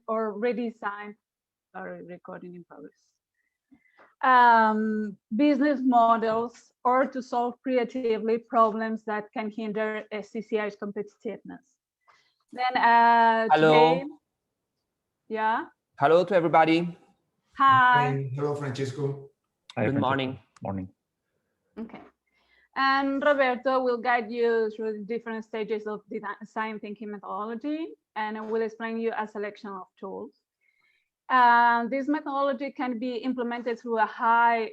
or redesign, sorry, recording in progress, business models, or to solve creatively problems that can hinder CCI's competitiveness. Then hello. Today, yeah. Hello to everybody. Hi. Hello, Francesco. Hi, Good morning. Morning. Okay. And Roberto will guide you through the different stages of design thinking methodology, and will explain you a selection of tools. This methodology can be implemented through a high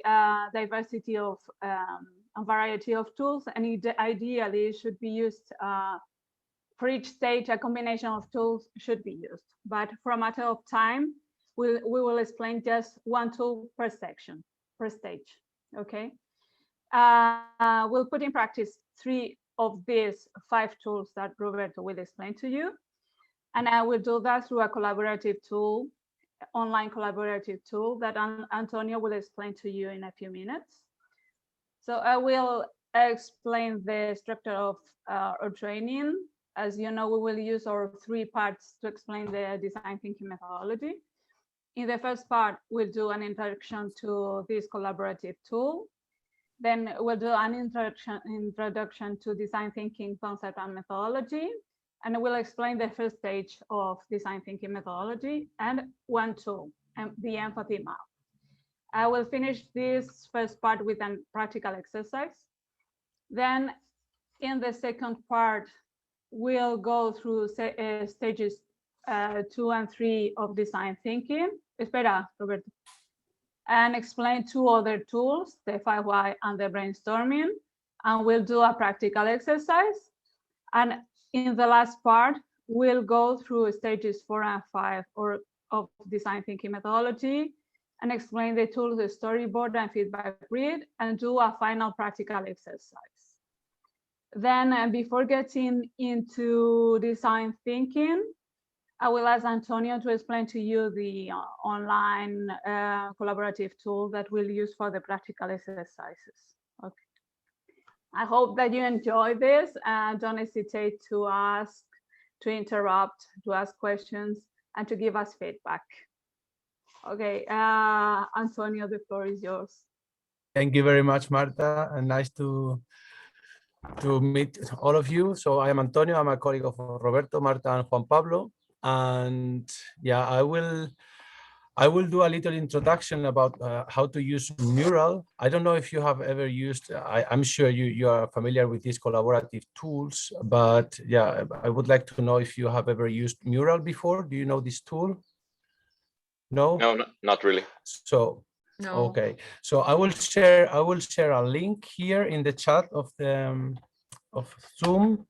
diversity of a variety of tools, and ideally it should be used for each stage. A combination of tools should be used, but for a matter of time, we will explain just one tool per section, per stage. Okay. We'll put in practice 3 of these 5 tools that Roberto will explain to you, and I will do that through a collaborative tool, online collaborative tool that Antonio will explain to you in a few minutes. So I will explain the structure of our training. As you know, we will use our 3 parts to explain the design thinking methodology. In the first part, we'll do an introduction to this collaborative tool. Then we'll do an introduction to design thinking concept and methodology. And we'll explain the first stage of design thinking methodology and one tool, the empathy map. I will finish this first part with a practical exercise. Then in the second part, we'll go through stages 2 and 3 of design thinking. Espera, Roberto. And explain 2 other tools, the 5Y and the brainstorming. And we'll do a practical exercise. And in the last part, we'll go through stages 4 and 5 of design thinking methodology and explain the tools, the storyboard and feedback grid, and do a final practical exercise. Then before getting into design thinking, I will ask Antonio to explain to you the online collaborative tool that we'll use for the practical exercises. Okay. I hope that you enjoy this, and don't hesitate to ask, to interrupt, to ask questions, and to give us feedback. Okay, Antonio, the floor is yours. Thank you very much, Marta, and nice to meet all of you. So I am Antonio. I'm a colleague of Roberto, Marta, and Juan Pablo. And yeah, I will do a little introduction about how to use Mural. I don't know if you have ever used, I'm sure you are familiar with these collaborative tools, but yeah, I would like to know if you have ever used Mural before. Do you know this tool? No? No, not really. So, no. Okay. So I will share a link here in the chat of Zoom.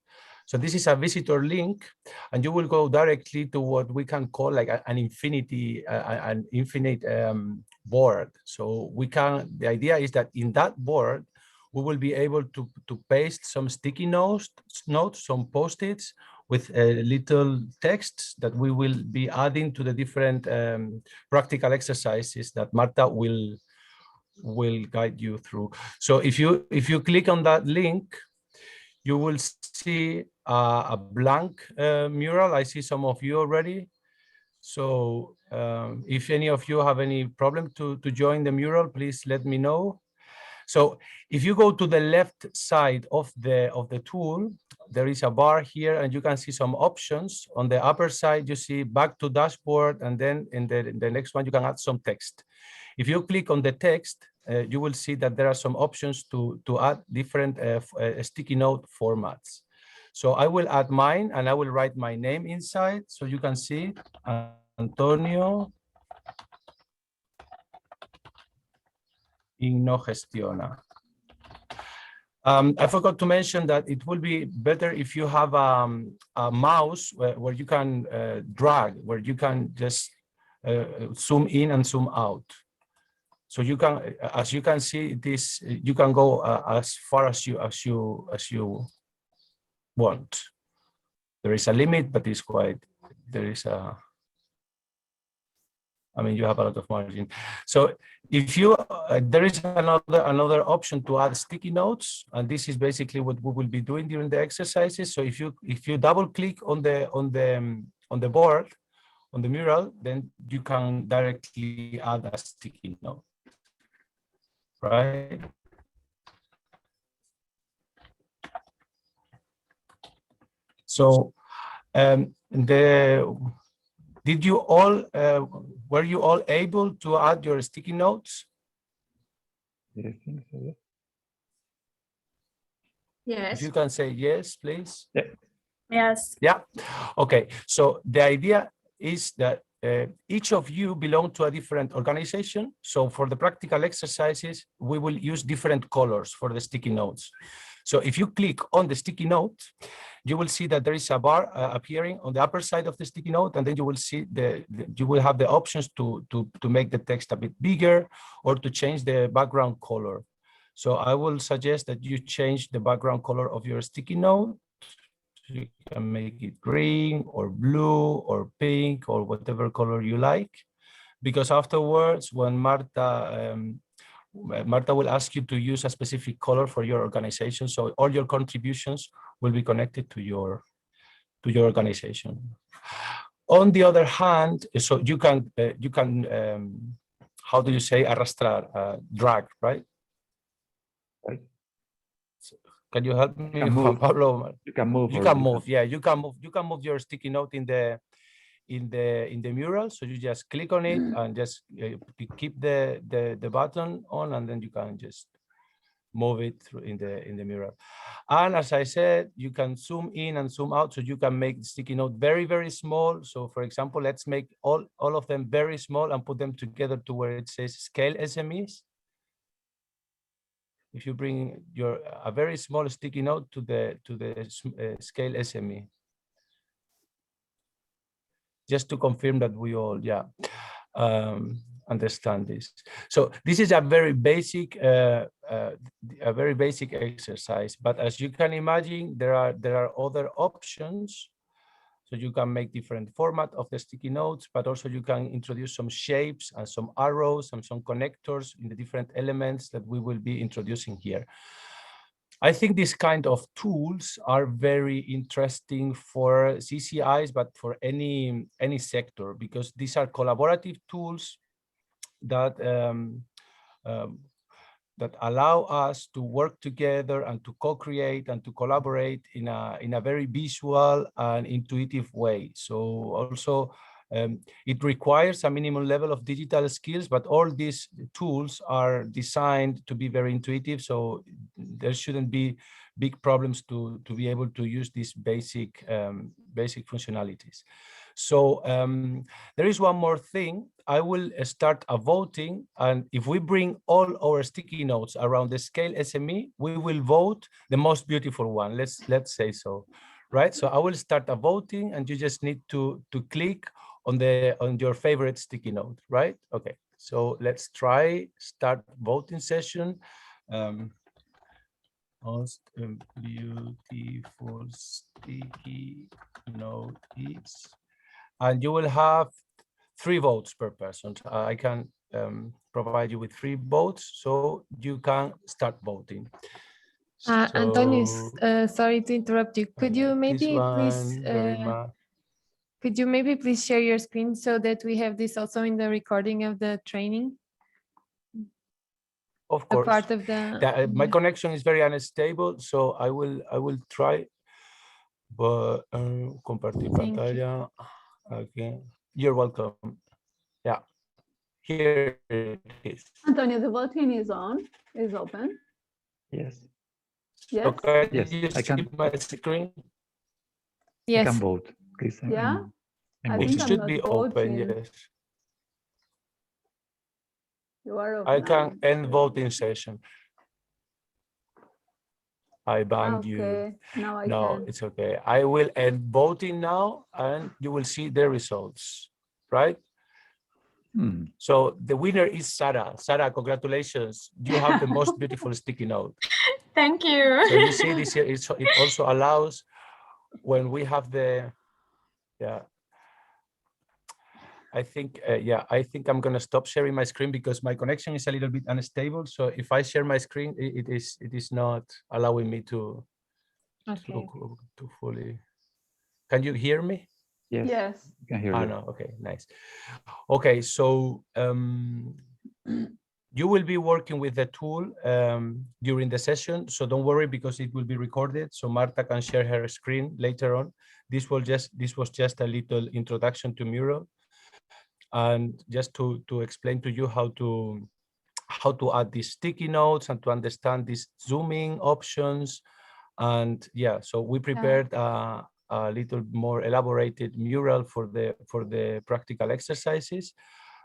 So this is a visitor link, and you will go directly to what we can call like an infinite board. So the idea is that in that board, we will be able to paste some sticky notes, some post-its with little texts that we will be adding to the different practical exercises that Marta will guide you through. So if you click on that link, you will see a blank mural. I see some of you already. So if any of you have any problem to join the mural, please let me know. So if you go to the left side of the tool, there is a bar here, and you can see some options. On the upper side, you see back to dashboard, and then in the next one, you can add some text. If you click on the text, you will see that there are some options to add different sticky note formats. So I will add mine, and I will write my name inside, so you can see Antonio Innogestiona. I forgot to mention that it will be better if you have a mouse where you can drag, where you can just zoom in and zoom out. So you can, as you can see, this you can go as far as you want. There is a limit, but it's quite, there is a, I mean, you have a lot of margin. So if you, there is another option to add sticky notes, and this is basically what we will be doing during the exercises. So if you double click on the board, on the mural, then you can directly add a sticky note, right? So did you all, were you all able to add your sticky notes? I think so, yeah. Yes. If you can say yes, please. Yeah. Yes. Yeah. Okay. So the idea is that each of you belong to a different organization. So for the practical exercises, we will use different colors for the sticky notes. So if you click on the sticky note, you will see that there is a bar appearing on the upper side of the sticky note, and then you will see you will have the options to make the text a bit bigger or to change the background color. So I will suggest that you change the background color of your sticky note. You can make it green or blue or pink or whatever color you like, because afterwards, when Marta will ask you to use a specific color for your organization, so all your contributions will be connected to your organization. On the other hand, so you can how do you say arrastrar, drag, right? Right. So can you help me, can Juan Pablo? You can move. You can move. Yeah, you can move. You can move your sticky note in the mural. So you just click on it and just keep the button on, and then you can just move it through in the mural. And as I said, you can zoom in and zoom out, so you can make the sticky note very, very small. So for example, let's make all of them very small and put them together to where it says ScaleSMEs. If you bring a very small sticky note to the ScaleSME, just to confirm that we all understand this. So this is a very basic exercise, but as you can imagine, there are other options. So you can make different format of the sticky notes, but also you can introduce some shapes and some arrows and some connectors in the different elements that we will be introducing here. I think these kind of tools are very interesting for CCIs, but for any sector, because these are collaborative tools that that allow us to work together and to co-create and to collaborate in a very visual and intuitive way. So also it requires a minimum level of digital skills, but all these tools are designed to be very intuitive. So there shouldn't be big problems to be able to use these basic functionalities. So there is one more thing. I will start a voting, and if we bring all our sticky notes around the ScaleSME, we will vote the most beautiful one. Let's say so, right? So I will start a voting, and you just need to click on your favorite sticky note, right? Okay. So let's try start voting session. Most beautiful sticky note is, and you will have 3 votes per person. I can provide you with 3 votes, so you can start voting. Antonio, sorry to interrupt you. Could you maybe please share your screen so that we have this also in the recording of the training? Of course. A part of the. My connection is very unstable, so I will try. But compartir pantalla. Okay. You're welcome. Yeah. Here it is. Antonio, the voting is open. Yes. Yes. Okay. Yes, You I can. see my screen? Yes. I can vote, please. Yeah. I It think I'm should not be open, voting. yes. You are I open. can end voting session. I banned you. Okay, now I No, can. it's okay. I will end voting now, and you will see the results, right? So the winner is Sarah. Sarah, congratulations. You have the most beautiful sticky note. Thank you. So you see this here, it also allows when we have the, I think I'm going to stop sharing my screen because my connection is a little bit unstable. So if I share my screen, it is not allowing me to fully. Can you hear me? Yes. Yes. We can hear Ah, you. no, okay, nice. Okay, so you will be working with the tool during the session, so don't worry because it will be recorded. So Marta can share her screen later on. This was just a little introduction to Mural, and just to explain to you how to add these sticky notes and to understand these zooming options. And yeah, so we prepared a little more elaborated mural for the practical exercises.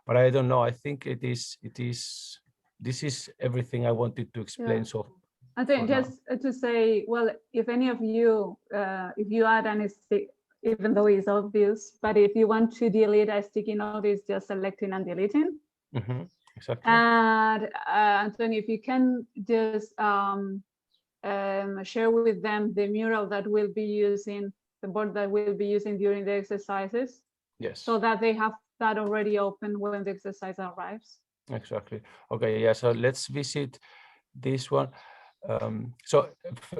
But I don't know, I think this is everything I wanted to explain. Yeah. So I think just to say, well, if any of you, if you add any stick, even though it's obvious, but if you want to delete a sticky note, it's just selecting and deleting. Exactly. And Antonio, if you can just share with them the mural that we'll be using, the board that we'll be using during the exercises. Yes. So that they have that already open when the exercise arrives. Exactly. Okay, yeah, so let's visit this one. So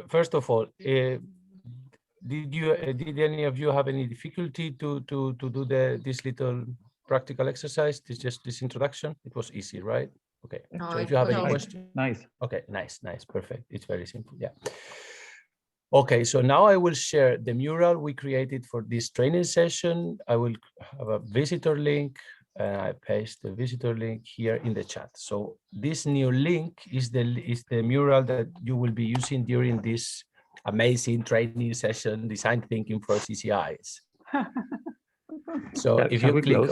first of all, did any of you have any difficulty to do this little practical exercise? This introduction? It was easy, right? Okay. No, So if it you have was any nice. question, Nice. okay, nice, perfect. It's very simple. Yeah. Okay, so now I will share the mural we created for this training session. I will have a visitor link, and I paste the visitor link here in the chat. So this new link is the mural that you will be using during this amazing training session, Design Thinking for CCIs. So if you click,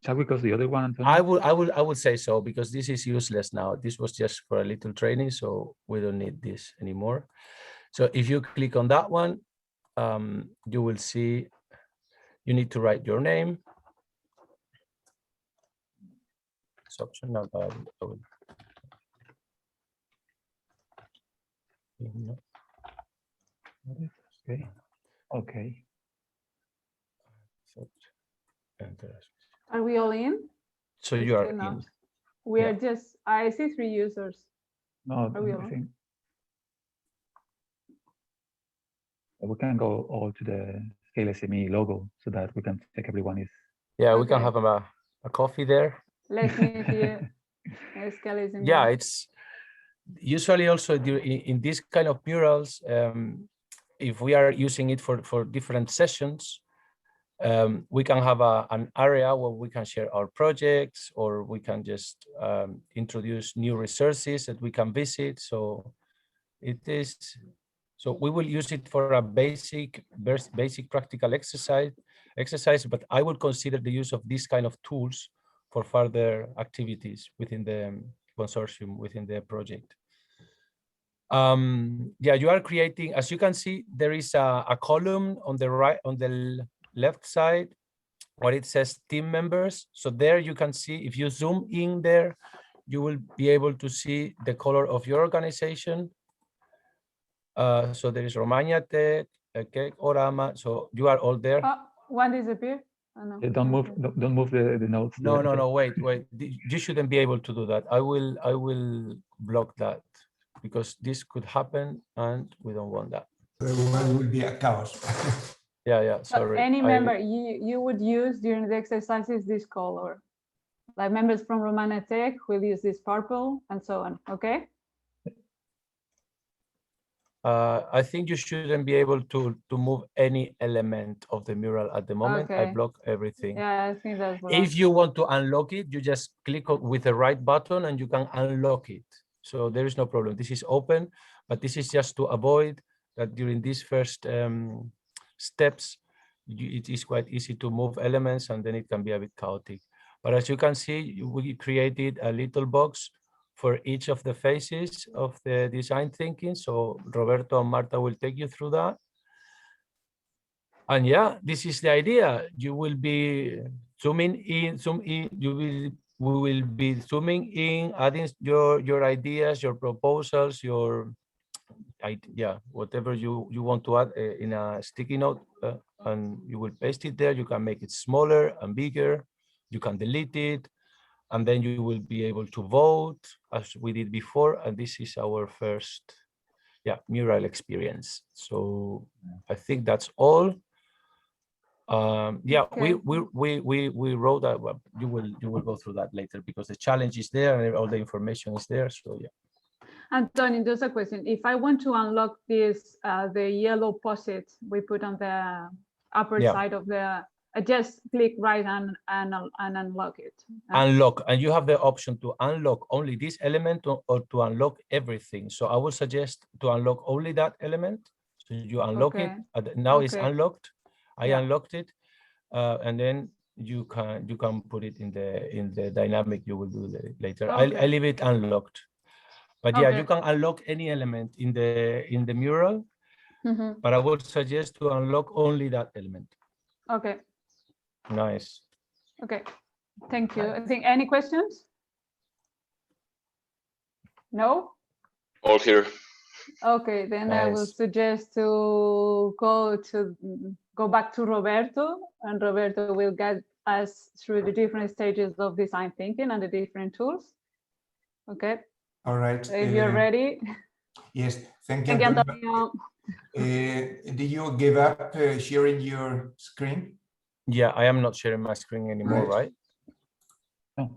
shall we close the other one, Antonio? I would say so, because this is useless now. This was just for a little training, so we don't need this anymore. So if you click on that one, you will see you need to write your name. It's optional. I will. Okay. Okay. Are we all in? So you are in. We are just, I see 3 users. No, Are we I all? think we can go all to the ScaleSME logo so that we can check everyone is. Yeah, we can have a coffee there. Let's meet here. ScaleSME. Yeah, it's usually also in these kind of murals, if we are using it for different sessions, we can have an area where we can share our projects, or we can just introduce new resources that we can visit. So we will use it for a basic practical exercise, but I will consider the use of these kind of tools for further activities within the consortium, within the project. Yeah, you are creating, as you can see, there is a column on the right, on the left side, where it says team members. So there you can see, if you zoom in there, you will be able to see the color of your organization. So there is Romagna Tech, Orama. So you are all there. Oh, one disappeared. Oh, no. Yeah, don't move the notes. No, wait. You shouldn't be able to do that. I will block that, because this could happen and we don't want that. Everyone will be a chaos. Yeah, sorry. So any member you would use during the exercises this color. Like members from Romana Tech will use this purple and so on, okay? I think you shouldn't be able to move any element of the mural at the moment. Okay. I block everything. Yeah, I think that's blocked. If you want to unlock it, you just click with the right button and you can unlock it. So there is no problem. This is open, but this is just to avoid that during these first steps, it is quite easy to move elements, and then it can be a bit chaotic. But as you can see, we created a little box for each of the phases of the design thinking. So Roberto and Marta will take you through that. And yeah, this is the idea. You will be zooming in, we will be zooming in, adding your ideas, your proposals, whatever you want to add in a sticky note, and you will paste it there. You can make it smaller and bigger. You can delete it, and then you will be able to vote as we did before. And this is our first mural experience. So I think that's all. Yeah, Okay. we wrote that. Well, you will go through that later because the challenge is there and all the information is there. So yeah. Antonio, there's a question. If I want to unlock this, the yellow post-it we put on the upper side of the, I just click right and unlock it. Unlock, and you have the option to unlock only this element or to unlock everything. So I will suggest to unlock only that element. So you unlock it. Now it's unlocked. I unlocked it, and then you can put it in the dynamic you will do later. I leave it unlocked, but yeah, you can unlock any element in the mural. But I would suggest to unlock only that element. Okay. Nice. Okay. Thank you. I think any questions? No? All here. Okay, then Nice. I will suggest to go back to Roberto, and Roberto will guide us through the different stages of design thinking and the different tools. Okay. All right. So if you're ready. Yes, thank you. Thank you, Antonio. Did you give up sharing your screen? Yeah, I am not sharing my screen anymore, right? No.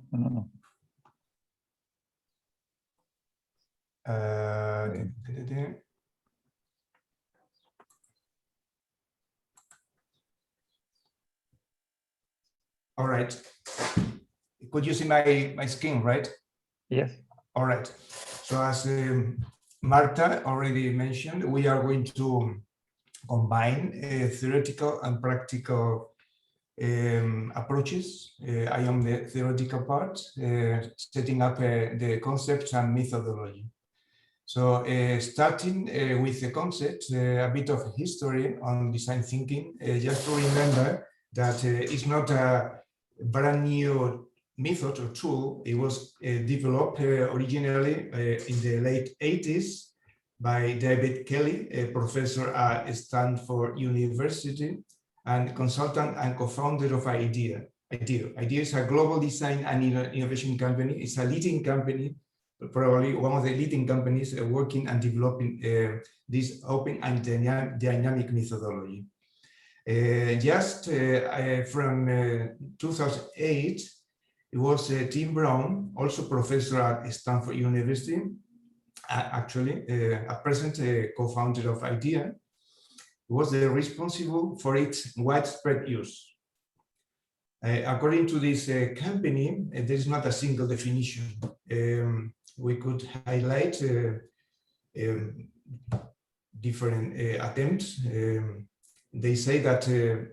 All right. Could you see my screen, right? Yes. All right. So as Marta already mentioned, we are going to combine theoretical and practical approaches. I am the theoretical part, setting up the concepts and methodology. So starting with the concept, a bit of history on design thinking, just to remember that it's not a brand new method or tool. It was developed originally in the late 80s by David Kelly, a professor at Stanford University and consultant and co-founder of IDEA. IDEA is a global design and innovation company. It's a leading company, probably one of the leading companies working and developing this open and dynamic methodology. From 2008, it was Tim Brown, also professor at Stanford University, actually at present co-founder of IDEA, was responsible for its widespread use. According to this company, there is not a single definition. We could highlight different attempts. They say that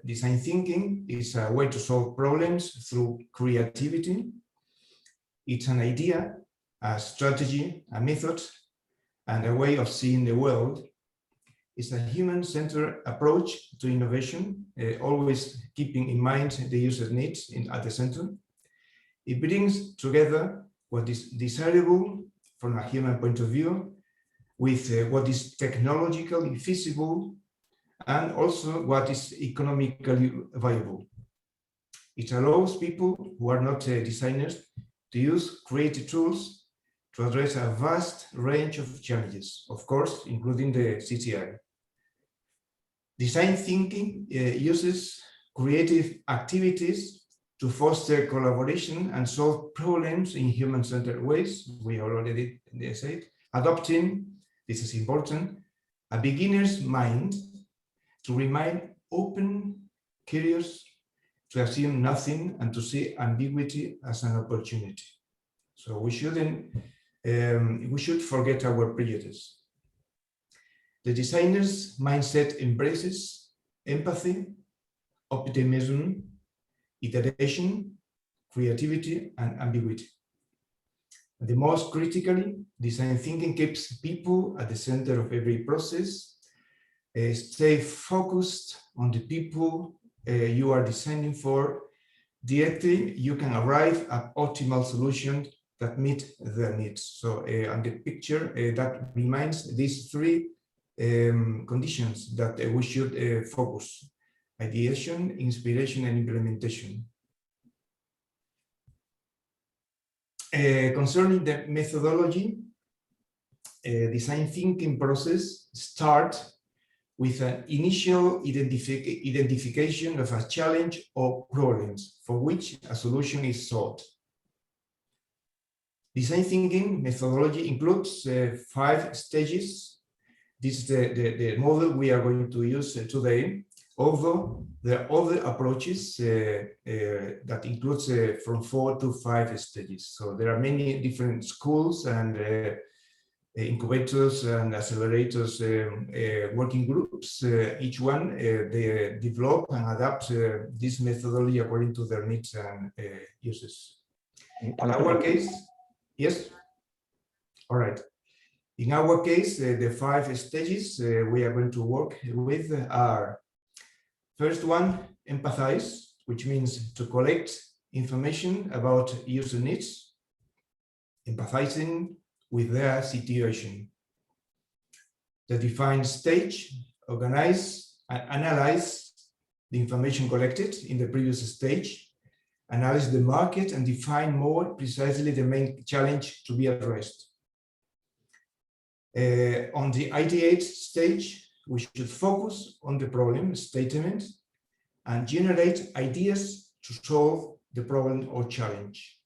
design thinking is a way to solve problems through creativity. It's an idea, a strategy, a method, and a way of seeing the world. It's a human-centered approach to innovation, always keeping in mind the user's needs at the center. It brings together what is desirable from a human point of view with what is technologically feasible and also what is economically viable. It allows people who are not designers to use creative tools to address a vast range of challenges, of course, including the CTI. Design thinking uses creative activities to foster collaboration and solve problems in human-centered ways. We already said, adopting, this is important, a beginner's mind to remain open, curious, to assume nothing, and to see ambiguity as an opportunity. So we should forget our prejudice. The designer's mindset embraces empathy, optimism, iteration, creativity, and ambiguity. The most critically, design thinking keeps people at the center of every process. Stay focused on the people you are designing for. Directly, you can arrive at optimal solutions that meet their needs. So on the picture, that reminds these three conditions that we should focus: ideation, inspiration, and implementation. Concerning the methodology, design thinking process starts with an initial identification of a challenge or problems for which a solution is sought. Design thinking methodology includes 5 stages. This is the model we are going to use today, although there are other approaches that includes from 4 to 5 stages. So there are many different schools and incubators and accelerators working groups. Each one they develop and adapt this methodology according to their needs and uses. In our case, yes? All right. In our case, the 5 stages we are going to work with are: first one, empathize, which means to collect information about user needs, empathizing with their situation. The define stage, organize and analyze the information collected in the previous stage, analyze the market and define more precisely the main challenge to be addressed. On the ideate stage, we should focus on the problem statement and generate ideas to solve the problem or challenge.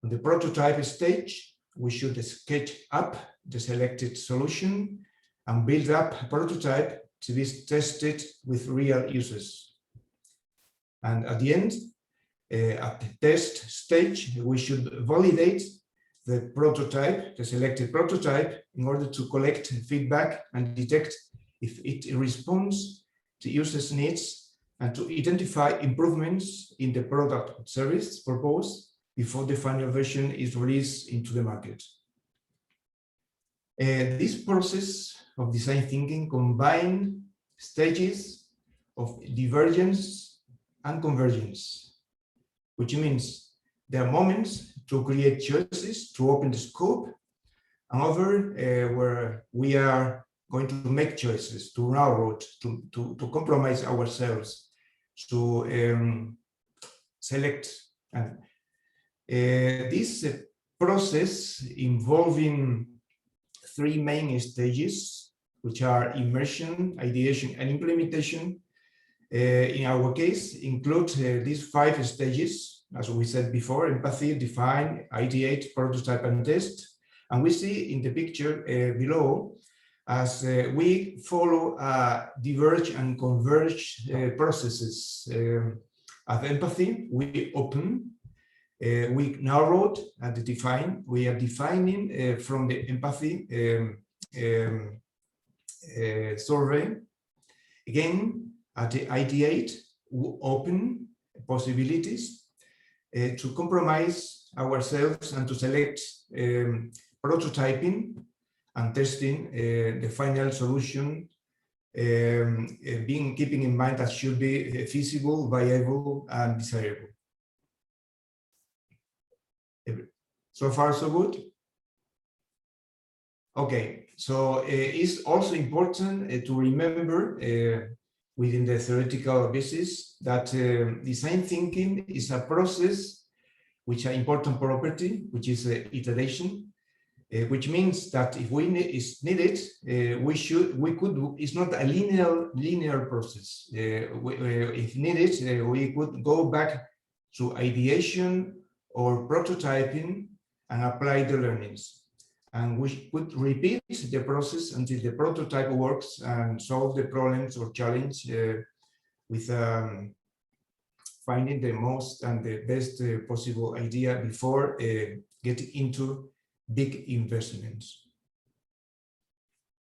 On the prototype stage, we should sketch up the selected solution and build up a prototype to be tested with real users. And at the end, at the test stage, we should validate the prototype, the selected prototype, in order to collect feedback and detect if it responds to users' needs and to identify improvements in the product or service proposed before the final version is released into the market. This process of design thinking combines stages of divergence and convergence, which means there are moments to create choices, to open the scope, and other where we are going to make choices, to narrow, to compromise ourselves, to select. And this process involving 3 main stages, which are immersion, ideation, and implementation, in our case, include these 5 stages. As we said before: empathy, define, ideate, prototype, and test. And we see in the picture below, as we follow diverge and converge processes. Of empathy, we open, we narrowed and define. We are defining from the empathy survey. Again, at the ideate, we open possibilities to compromise ourselves and to select prototyping and testing the final solution, keeping in mind that should be feasible, viable, and desirable. So far, so good? Okay, so it's also important to remember within the theoretical basis that design thinking is a process which an important property, which is iteration, which means that if is needed, it's not a linear process. If needed, we could go back to ideation or prototyping and apply the learnings. And we could repeat the process until the prototype works and solve the problems or challenge with finding the most and the best possible idea before getting into big investments.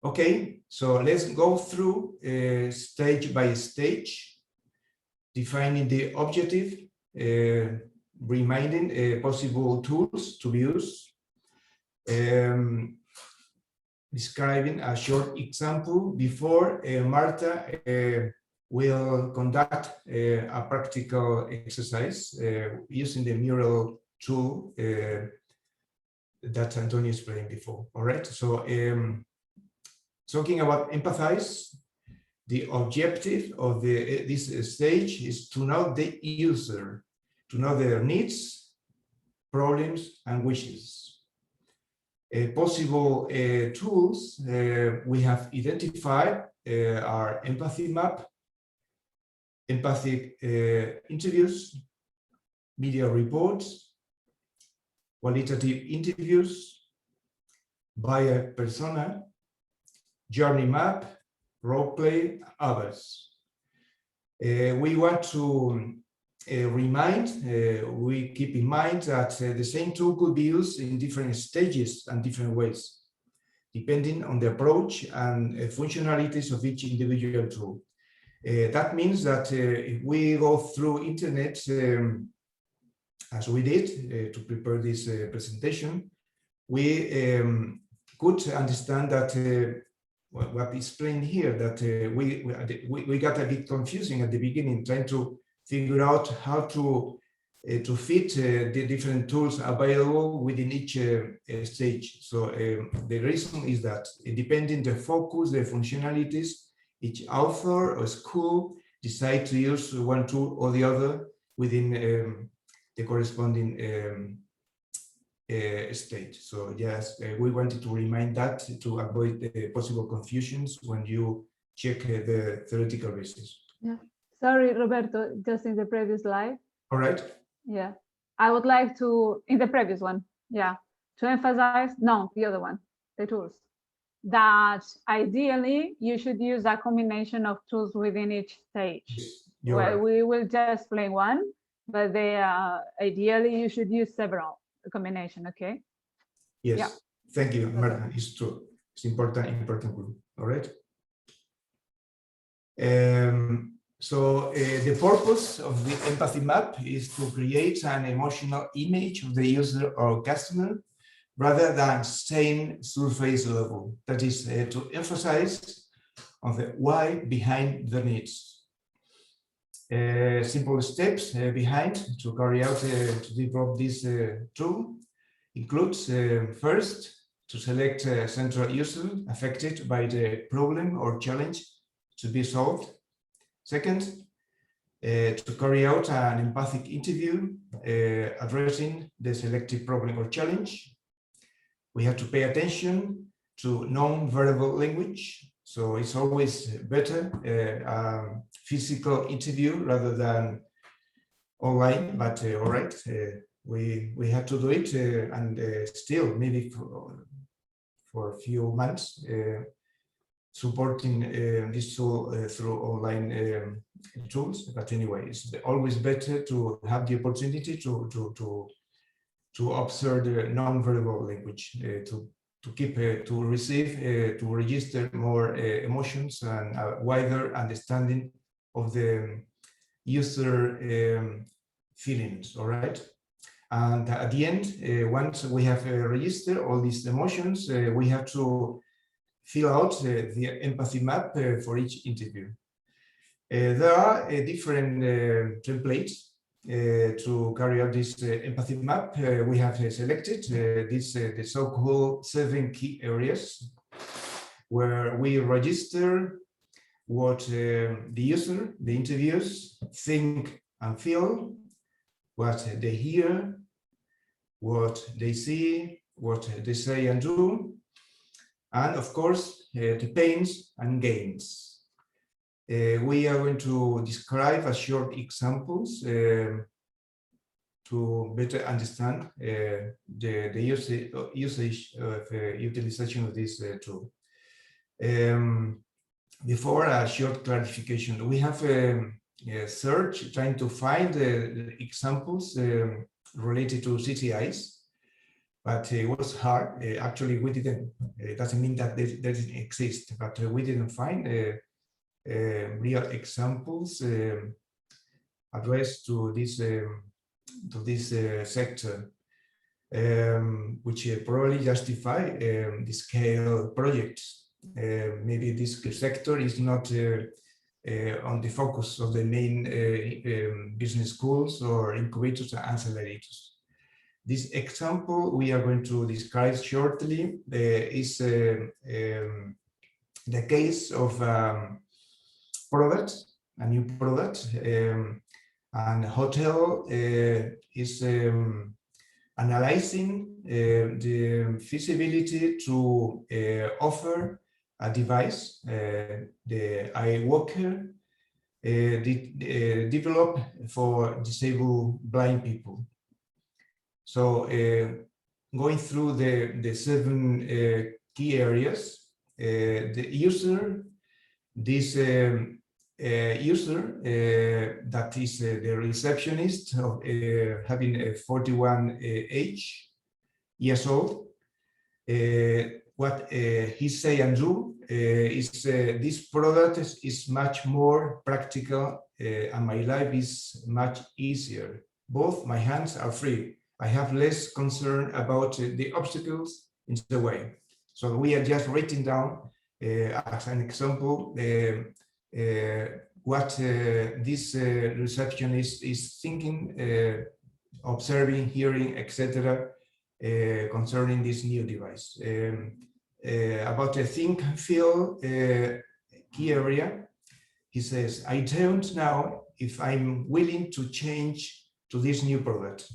Okay, so let's go through stage by stage, defining the objective, reminding possible tools to be used, describing a short example before Marta will conduct a practical exercise using the mural tool that Antonio explained before. All right, so talking about empathize, the objective of this stage is to know the user, to know their needs, problems, and wishes. Possible tools we have identified are empathy map, empathic interviews, media reports, qualitative interviews, buyer persona, journey map, role play, others. We want to we keep in mind that the same tool could be used in different stages and different ways, depending on the approach and functionalities of each individual tool. That means that if we go through internet, as we did to prepare this presentation, we could understand that what is explained here, that we got a bit confusing at the beginning, trying to figure out how to fit the different tools available within each stage. So the reason is that depending the focus, the functionalities, each author or school decide to use one tool or the other within the corresponding stage. So yes, we wanted to remind that to avoid possible confusions when you check the theoretical basis. Yeah. Sorry, Roberto, just in the previous slide. All right. Yeah. I would like to, in the previous one, yeah, to emphasize, no, the other one, the tools, that ideally you should use a combination of tools within each stage. Well, right. We will just explain one, but ideally you should use several, a combination, okay? Yes, yeah. Thank you, Marta. It's true. It's important group. All right. So the purpose of the empathy map is to create an emotional image of the user or customer rather than staying surface level. That is to emphasize on the why behind the needs. Simple steps behind to carry out to develop this tool includes first to select a central user affected by the problem or challenge to be solved. Second, to carry out an empathic interview addressing the selected problem or challenge. We have to pay attention to non-verbal language. So it's always better a physical interview rather than online, but all right, we have to do it and still maybe for a few months supporting this tool through online tools. But anyway, it's always better to have the opportunity to observe the non-verbal language, to keep, to receive, to register more emotions and a wider understanding of the user feelings. All right. And at the end, once we have registered all these emotions, we have to fill out the empathy map for each interview. There are different templates to carry out this empathy map. We have selected the so-called 7 key areas where we register what the user, the interviewers, think and feel, what they hear, what they see, what they say and do, and of course, the pains and gains. We are going to describe a short examples to better understand the usage of utilization of this tool. Before a short clarification, we have a search trying to find the examples related to CTIs. But it was hard. Actually, we didn't. It doesn't mean that they didn't exist, but we didn't find real examples addressed to this sector, which probably justify the scale projects. Maybe this sector is not on the focus of the main business schools or incubators and accelerators. This example we are going to describe shortly is the case of product, a new product, and hotel is analyzing the feasibility to offer a device, the iWalker, developed for disabled blind people. So going through the 7 key areas, the user, this user that is the receptionist of having 41 years old, what he say and do is this product is much more practical and my life is much easier. Both my hands are free. I have less concern about the obstacles in the way. So we are just writing down as an example what this receptionist is thinking, observing, hearing, etc. Concerning this new device. About the think, feel key area, he says, I don't know if I'm willing to change to this new product.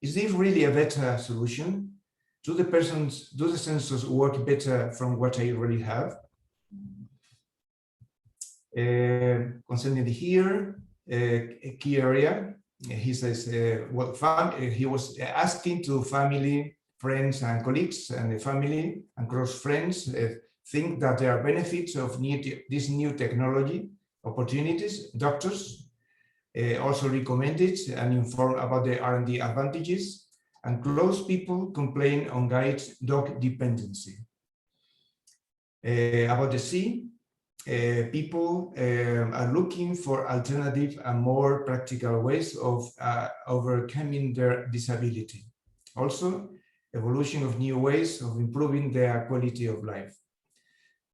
Is this really a better solution? Do the sensors work better from what I already have? Concerning the here, a key area, he says, he was asking to family, friends, and colleagues, and the family and close friends think that there are benefits of this new technology, opportunities. Doctors also recommend it and inform about the R&D advantages, and close people complain on guide dog dependency. About the C, people are looking for alternative and more practical ways of overcoming their disability. Also, evolution of new ways of improving their quality of life.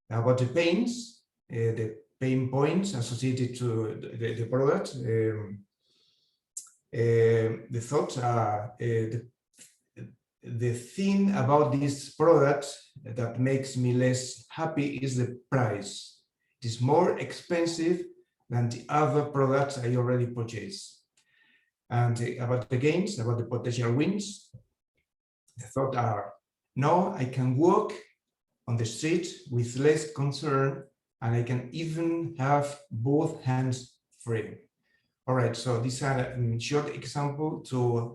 About the pains, the pain points associated to the product, the thoughts are the thing about this product that makes me less happy is the price. It is more expensive than the other products I already purchased. And about the gains, about the potential wins, the thought are, no, I can walk on the street with less concern, and I can even have both hands free. All right, so these are a short example to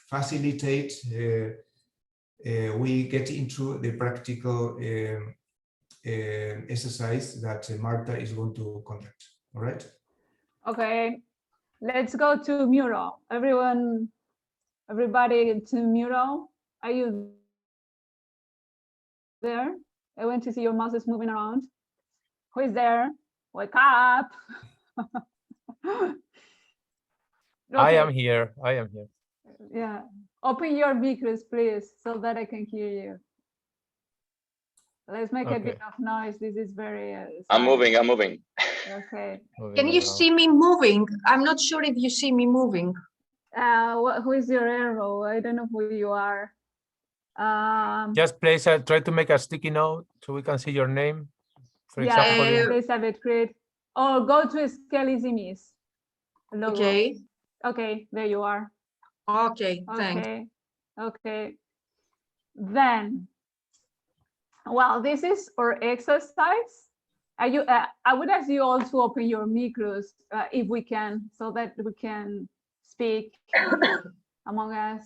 facilitate we get into the practical exercise that Marta is going to conduct. All right. Okay, let's go to Mural. Everybody to Mural. Are you there? I want to see your mouse is moving around. Who is there? Wake up. Okay. I am here. I am here. Yeah. Open your micros, please, so that I can hear you. Let's make a bit of noise. This is very. I'm moving. I'm moving. Okay. Can you see me moving? I'm not sure if you see me moving. Who is your arrow? I don't know who you are. Just place try to make a sticky note so we can see your name. For example, example, Elizabeth, great. Or go to ScaleSME's logo. Okay. Okay, there you are. Okay, thanks. Okay. Then, well, this is our exercise. I would ask you all to open your micros if we can, so that we can speak among us.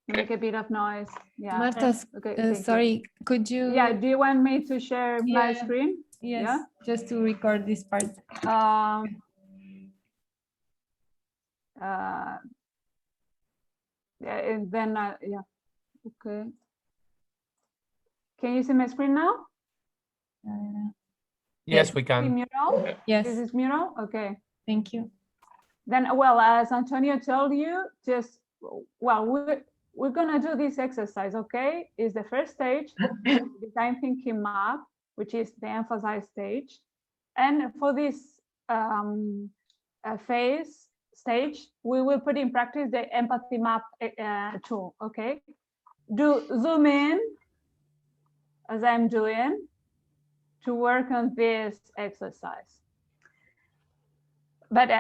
Make a bit of noise. Yeah. Marta, okay, sorry, could you? Yeah, do you want me to share my screen? Yes, yeah? Just to record this part. Yeah, and then yeah, okay. Can you see my screen now? Yes, we can. Mural? Yes. This is Mural? Okay. Thank you. Then, well, as Antonio told you, just, well, we're gonna do this exercise, okay? Is the first stage, design thinking map, which is the emphasized stage. And for this stage, we will put in practice the empathy map tool, okay? Zoom in, as I'm doing, to work on this exercise. But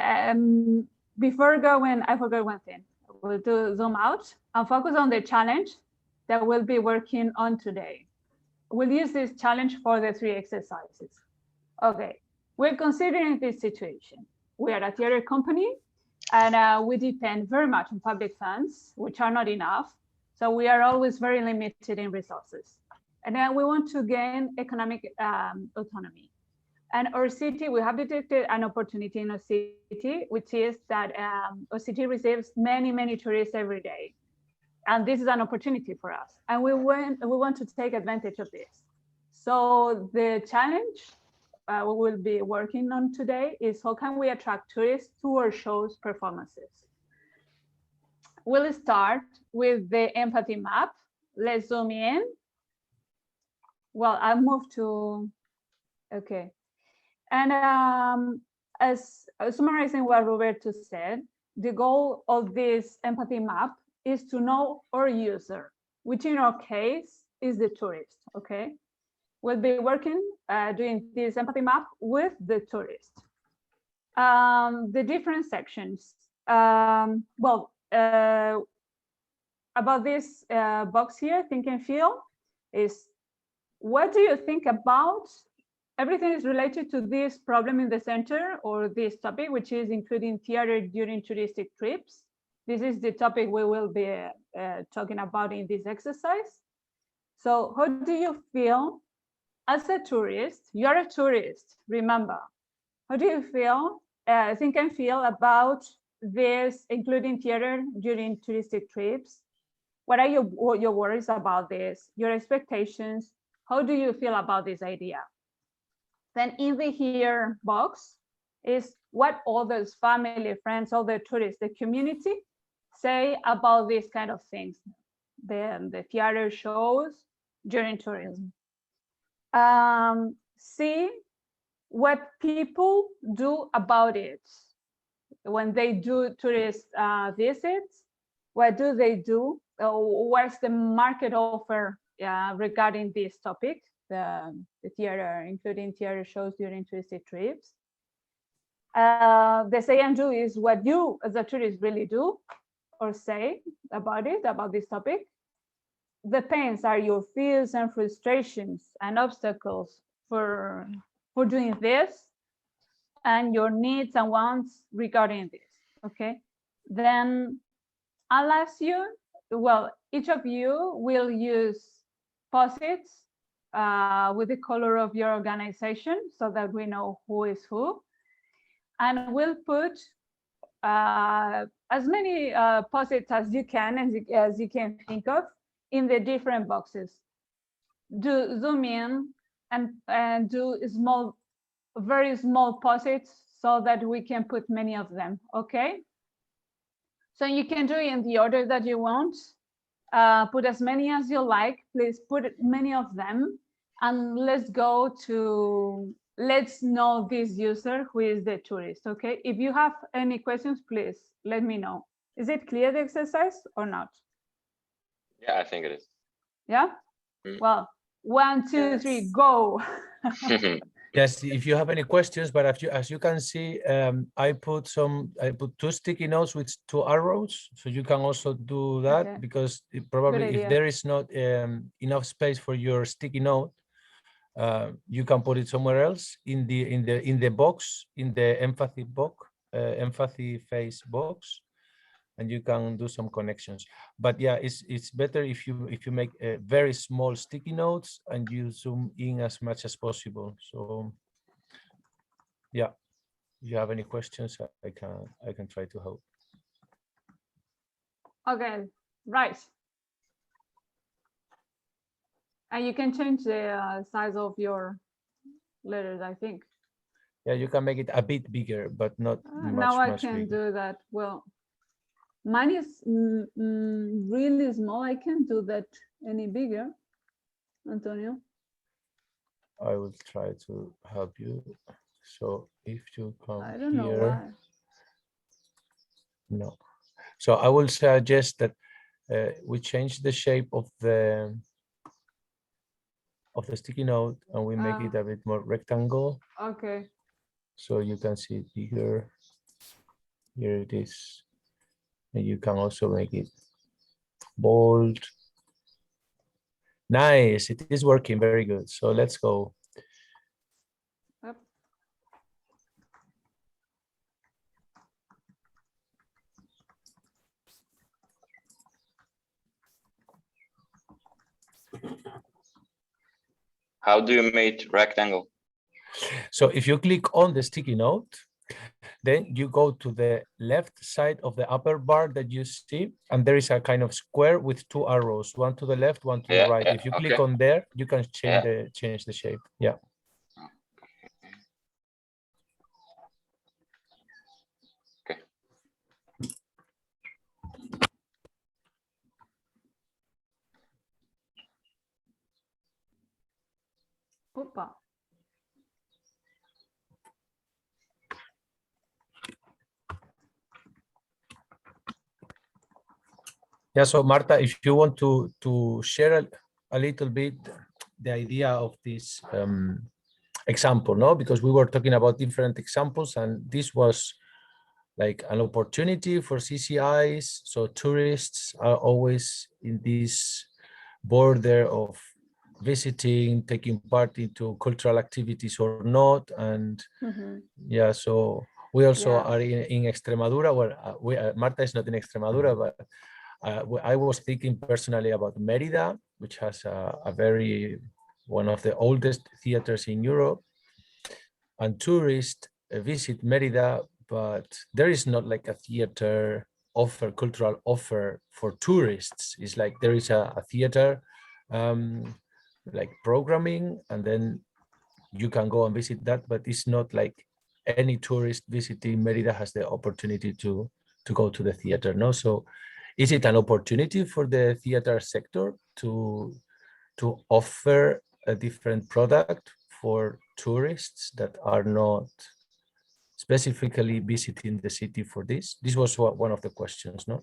before going, I forgot one thing. we'll do zoom out and focus on the challenge that we'll be working on today. We'll use this challenge for the 3 exercises. Okay, we're considering this situation. We are a theater company and we depend very much on public funds, which are not enough. So we are always very limited in resources. And then we want to gain economic autonomy. And our city, we have detected an opportunity in our city, which is that our city receives many, many tourists every day. And this is an opportunity for us. And we want to take advantage of this. So the challenge we will be working on today is how can we attract tourists to our show's performances. We'll start with the empathy map. Let's zoom in. Well, I'll move to, okay. And as summarizing what Roberto said, the goal of this empathy map is to know our user, which in our case is the tourist, okay? We'll be working, doing this empathy map with the tourist. The different sections. About this box here, think and feel, is what do you think about? Everything is related to this problem in the center or this topic, which is including theater during touristic trips. This is the topic we will be talking about in this exercise. So how do you feel as a tourist? You're a tourist, remember. How do you feel, think and feel about this, including theater during touristic trips? What are your worries about this? Your expectations? How do you feel about this idea? Then in the here box is what others, family, friends, all the tourists, the community say about these kind of things, the theater shows during tourism. See what people do about it. When they do tourist visits, what do they do? What's the market offer regarding this topic, the theater, including theater shows during touristic trips? The say and do is what you as a tourist really do or say about it, about this topic. The pains are your fears and frustrations and obstacles for doing this, and your needs and wants regarding this, okay? Then I'll ask you, well, each of you will use post-its with the color of your organization so that we know who is who. And we'll put as many post-its as you can, as you can think of, in the different boxes. Do zoom in and do small, very small post-its so that we can put many of them, okay? So you can do it in the order that you want. Put as many as you like. Please put many of them. And let's go to, let's know this user who is the tourist, okay? If you have any questions, please let me know. Is it clear, the exercise, or not? Yeah, I think it is. Yeah? Well, 1, 2, 3, go. Yes, if you have any questions, but as you can see, I put 2 sticky notes with 2 arrows, so you can also do that, okay. Because probably if there is not enough space for your sticky note, you can put it somewhere else in the box, in the empathy box, empathy face box, and you can do some connections. But yeah, it's better if you make very small sticky notes and you zoom in as much as possible. So yeah, if you have any questions, I can try to help. Okay, right. And you can change the size of your letters, I think. Yeah, you can make it a bit bigger, but not much. Now I can do that. Well, mine is really small. I can't do that any bigger, Antonio. I will try to help you. So if you come here. I don't know why. No. So I will suggest that we change the shape of the sticky note and we make it a bit more rectangle. So you can see it bigger. Here it is. And you can also make it bold. Nice, it is working very good. So let's go. Yep. How do you make rectangle? So if you click on the sticky note, then you go to the left side of the upper bar that you see, and there is a kind of square with two arrows, one to the left, one to the right. If you click on there, you can change the shape. Yeah. Okay. Opa. Yeah, so Marta, if you want to share a little bit the idea of this example, no? Because we were talking about different examples, and this was like an opportunity for CCIs. So tourists are always in this border of visiting, taking part into cultural activities or not. And yeah, so we also are in Extremadura, where Marta is not in Extremadura, but I was thinking personally about Mérida, which has one of the oldest theaters in Europe, and tourists visit Mérida, but there is not like a theater offer, cultural offer for tourists. It's like there is a theater like programming, and then you can go and visit that, but it's not like any tourist visiting Mérida has the opportunity to go to the theater, no? So is it an opportunity for the theater sector to offer a different product for tourists that are not specifically visiting the city for this? This was one of the questions, no?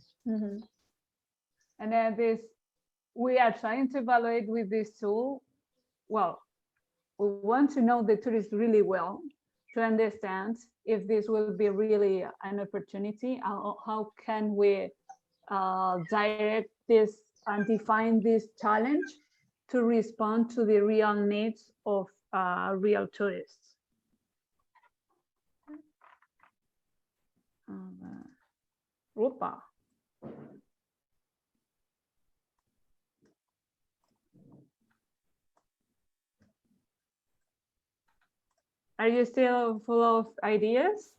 And then we are trying to evaluate with this tool. Well, we want to know the tourist really well to understand if this will be really an opportunity. How can we direct this and define this challenge to respond to the real needs of real tourists? Opa. Are you still full of ideas?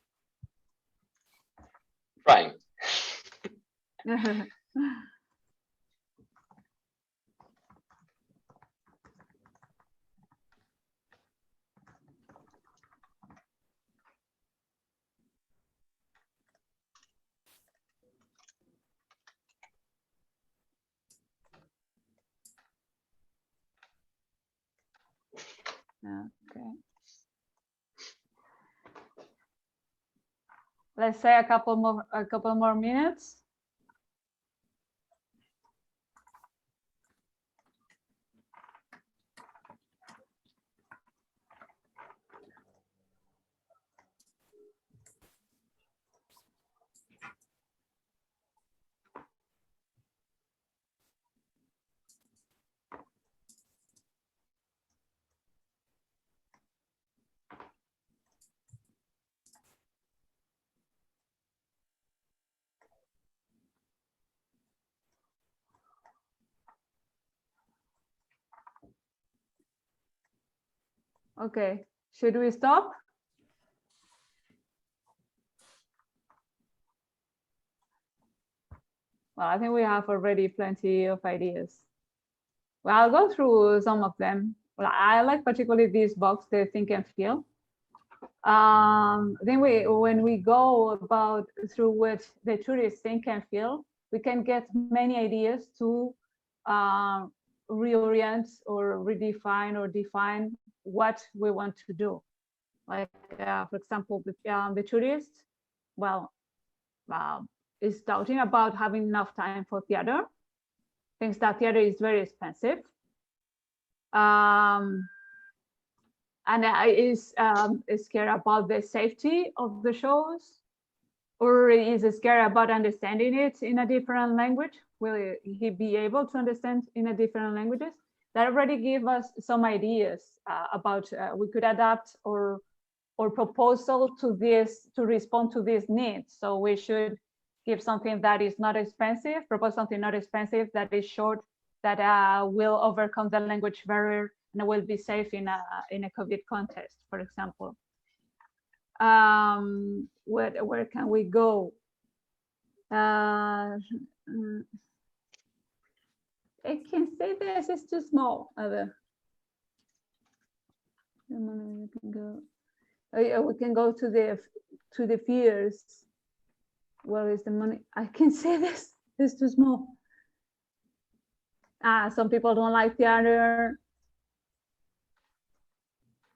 Trying. Okay. Let's say a couple more minutes. Okay, should we stop? Well, I think we have already plenty of ideas. Well, I'll go through some of them. Well, I like particularly this box, the think and feel. Then when we go about through what the tourists think and feel, we can get many ideas to reorient or redefine or define what we want to do. Like, for example, the tourist, well, is doubting about having enough time for theater, thinks that theater is very expensive. And is scared about the safety of the shows. or is scared about understanding it in a different language? Will he be able to understand in a different languages? That already give us some ideas about we could adapt or proposal to this to respond to these needs. So we should give something that is not expensive, propose something not expensive, that is short, that will overcome the language barrier and will be safe in a COVID context, for example. Where can we go? I can say this is too small. We can go. We can go to the fears. Where is the money? I can say this. It's too small. Some people don't like theater.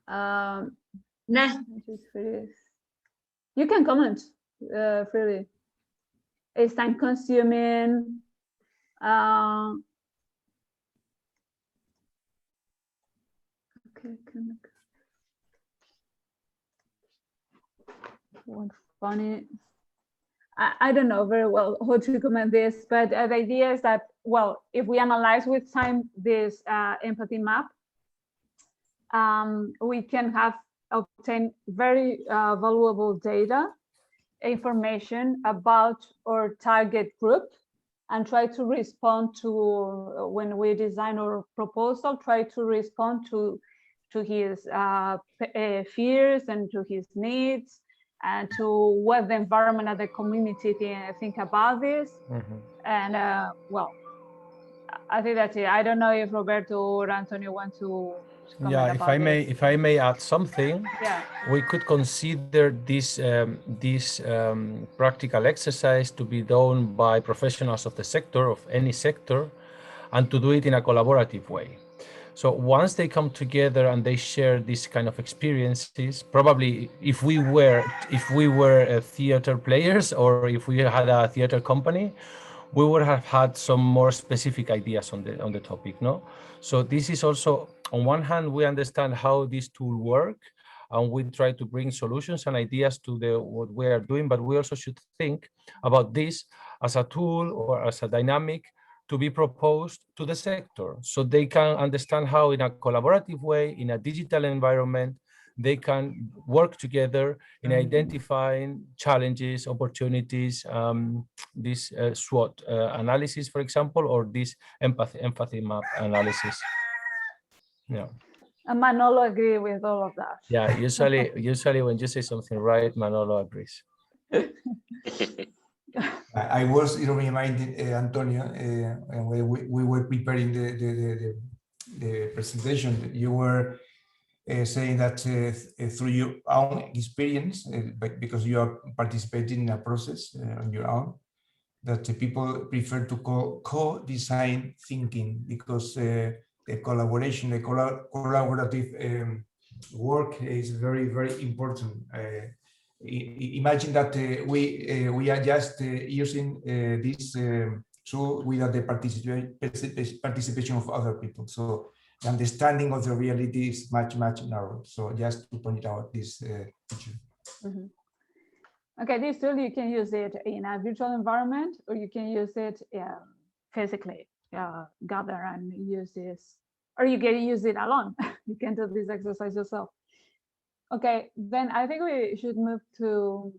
Nah. You can comment freely. It's time consuming. Okay, one funny. I don't know very well how to comment this, but the idea is that, well, if we analyze with time this empathy map, we can obtain very valuable data, information about our target group, and try to respond to, when we design our proposal, try to respond to his fears and to his needs, and to what the environment and the community think about this. And well, I think that's it. I don't know if Roberto or Antonio want to comment yeah, about if I may add something, yeah, we could consider this practical exercise to be done by professionals of the sector, of any sector, and to do it in a collaborative way. So once they come together and they share this kind of experiences, probably if we were theater players, or if we had a theater company, we would have had some more specific ideas on the topic, no? So this is also, on one hand, we understand how this tool work, and we try to bring solutions and ideas to what we are doing, but we also should think about this as a tool or as a dynamic to be proposed to the sector, so they can understand how, in a collaborative way, in a digital environment, they can work together in identifying challenges, opportunities, this SWOT analysis, for example, or this empathy map analysis. Yeah. and Manolo agree with all of that. Yeah, usually when you say something right, Manolo agrees. I was reminding Antonio when we were preparing the presentation. You were saying that through your own experience, because you are participating in a process on your own, that people prefer to call co-design thinking, because the collaboration, the collaborative work is very, very important. Imagine that we are just using this tool without the participation of other people. So the understanding of the reality is much, much narrower. So just to point out this feature. Okay, this tool, you can use it in a virtual environment, or you can use it physically, gather and use this, or you can use it alone. You can do this exercise yourself. Okay, then I think we should move to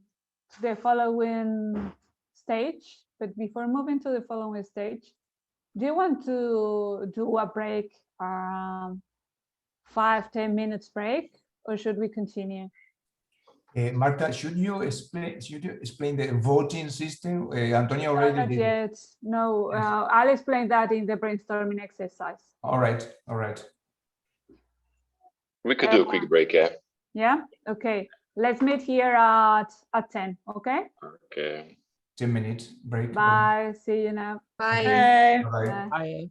the following stage. But before moving to the following stage, do you want to do a break, 5-10 minutes break, or should we continue? Marta, should you explain the voting system? Antonio already Not did. Yet. No, I'll explain that in the brainstorming exercise. All right, all right. We could do a quick break, yeah. Yeah. Okay. Let's meet here at 10. Okay. Okay. 10 minutes break. Bye. See you now. Bye. Bye. Bye. Bye.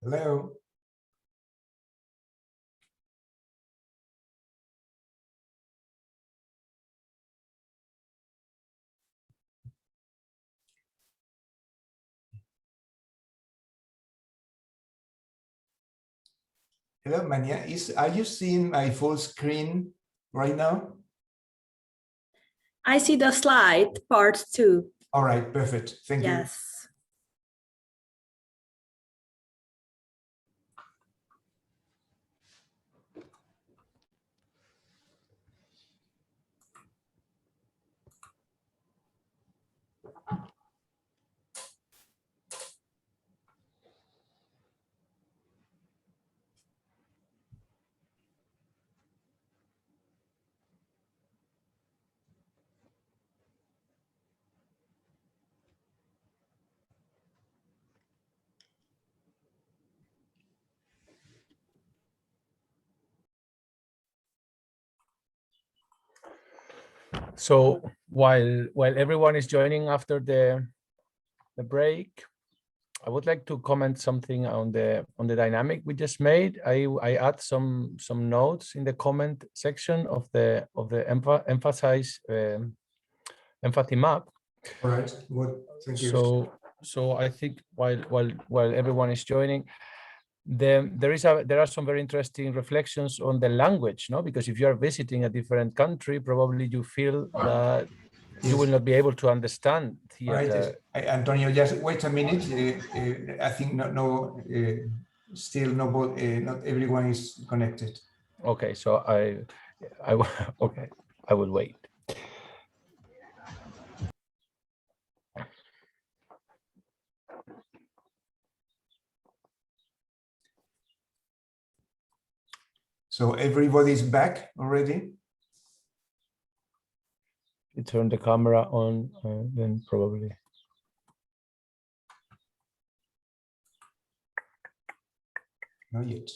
Hello. Hello, Mania. Are you seeing my full screen right now? I see the slide part 2. All right, perfect. Thank you. Yes. So while everyone is joining after the break, I would like to comment something on the dynamic we just made. I add some notes in the comment section of the empathy map. All right. Good. Thank you. So I think while everyone is joining, there are some very interesting reflections on the language, no? Because if you are visiting a different country, probably you feel that you will not be able to understand here. Right. Antonio, just wait a minute. I think still not everyone is connected. Okay, so okay, I will wait. So everybody's back already? You turn the camera on, then probably. Not yet.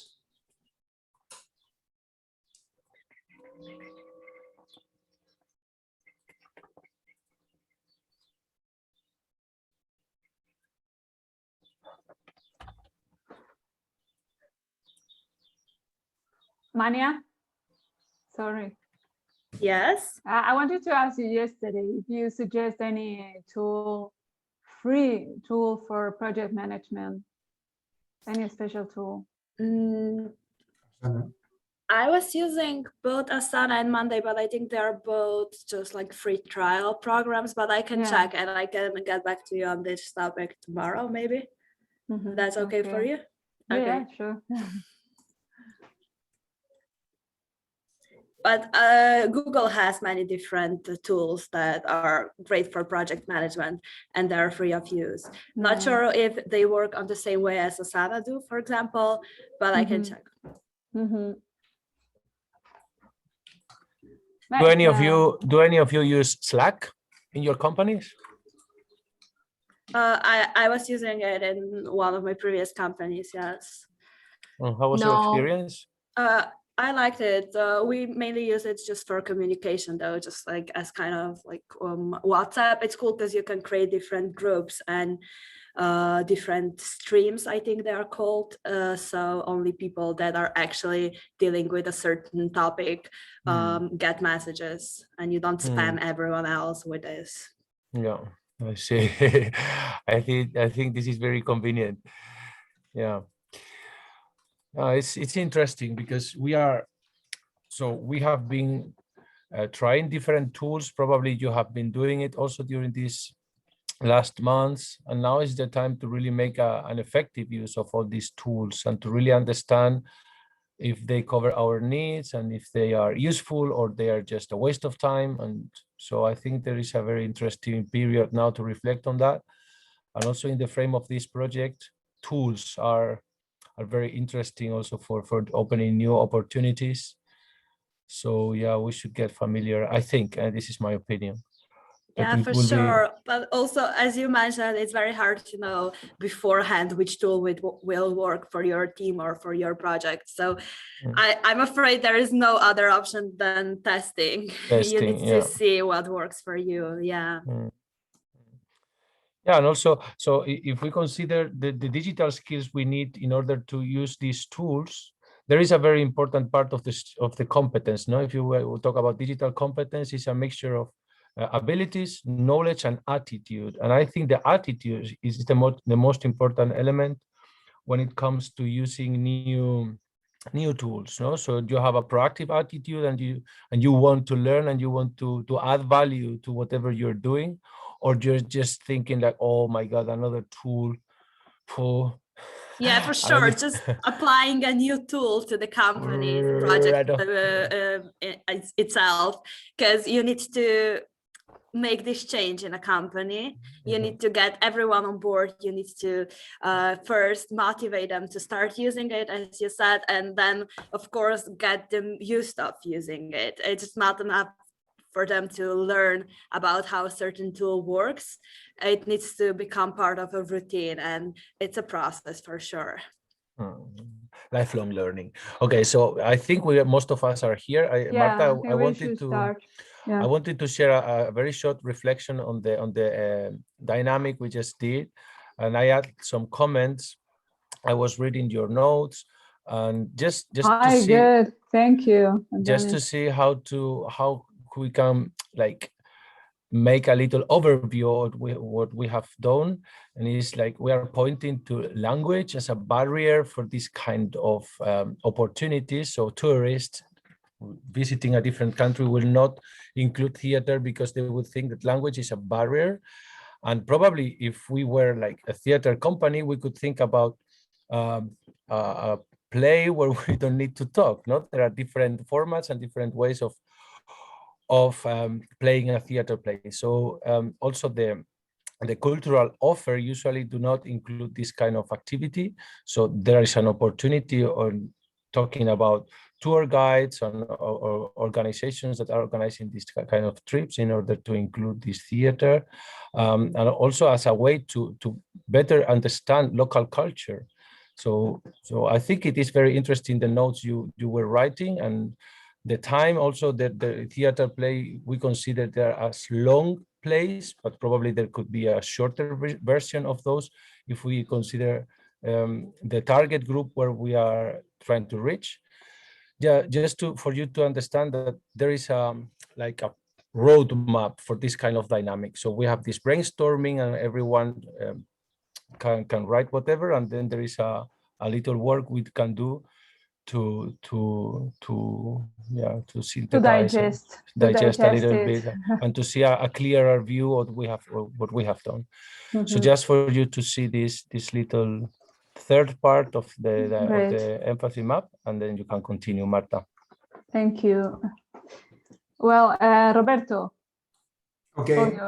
Mania, sorry. Yes. I wanted to ask you yesterday if you suggest any free tool for project management, any special tool. I was using both Asana and Monday, but I think they're both just like free trial programs, but I can check and I can get back to you on this topic tomorrow, maybe. That's okay for you? Okay. Yeah, sure. But Google has many different tools that are great for project management and they're free of use. Not sure if they work on the same way as Asana do, for example, but I can check. Do any of you use Slack in your companies? I was using it in one of my previous companies, yes. How was your experience? I liked it. We mainly use it just for communication, though, just like as kind of like WhatsApp. It's cool because you can create different groups and different streams, I think they are called. So only people that are actually dealing with a certain topic get messages, and you don't spam everyone else with this. Yeah, I see. I think this is very convenient. Yeah. It's interesting because we have been trying different tools. Probably you have been doing it also during these last months, and now is the time to really make an effective use of all these tools and to really understand if they cover our needs and if they are useful or they are just a waste of time. And so I think there is a very interesting period now to reflect on that. And also in the frame of this project, tools are very interesting also for opening new opportunities. So yeah, we should get familiar, I think, and this is my opinion. Yeah, for sure. But also, as you mentioned, it's very hard to know beforehand which tool will work for your team or for your project. So I'm afraid there is no other option than testing. You need to see what works for you. Yeah. Yeah, and also, so if we consider the digital skills we need in order to use these tools, there is a very important part of the competence. No, if you will talk about digital competence, it's a mixture of abilities, knowledge, and attitude. And I think the attitude is the most important element when it comes to using new tools. No, so you have a proactive attitude, and you want to learn, and you want to add value to whatever you're doing, or you're just thinking like, oh my God, another tool for. Yeah, for sure. Just applying a new tool to the company's project itself, because you need to make this change in a company. You need to get everyone on board. You need to first motivate them to start using it, as you said, and then of course get them used to using it. It's not enough for them to learn about how a certain tool works. It needs to become part of a routine, and it's a process for sure. Lifelong learning. Okay, so I think most of us are here. Marta, I wanted to start. Yeah. I wanted to share a very short reflection on the dynamic we just did, and I had some comments. I was reading your notes, and just to see. Good, thank you. Just to see how we can like make a little overview of what we have done, and it's like we are pointing to language as a barrier for this kind of opportunities. So tourists visiting a different country will not include theater because they would think that language is a barrier. And probably if we were like a theater company, we could think about a play where we don't need to talk. No, there are different formats and different ways of playing a theater play. So also the cultural offer usually do not include this kind of activity. So there is an opportunity on talking about tour guides or organizations that are organizing these kind of trips in order to include this theater, and also as a way to better understand local culture. So I think it is very interesting, the notes you were writing, and the time also that the theater play, we consider there as long plays, but probably there could be a shorter version of those if we consider the target group where we are trying to reach. Yeah, just for you to understand that there is like a roadmap for this kind of dynamic. So we have this brainstorming, and everyone can write whatever, and then there is a little work we can do to synthesize, digest a little bit, and to see a clearer view of what we have done. So just for you to see this little third part of the empathy map, and then you can continue, Marta. Thank you. Well, Roberto. Okay.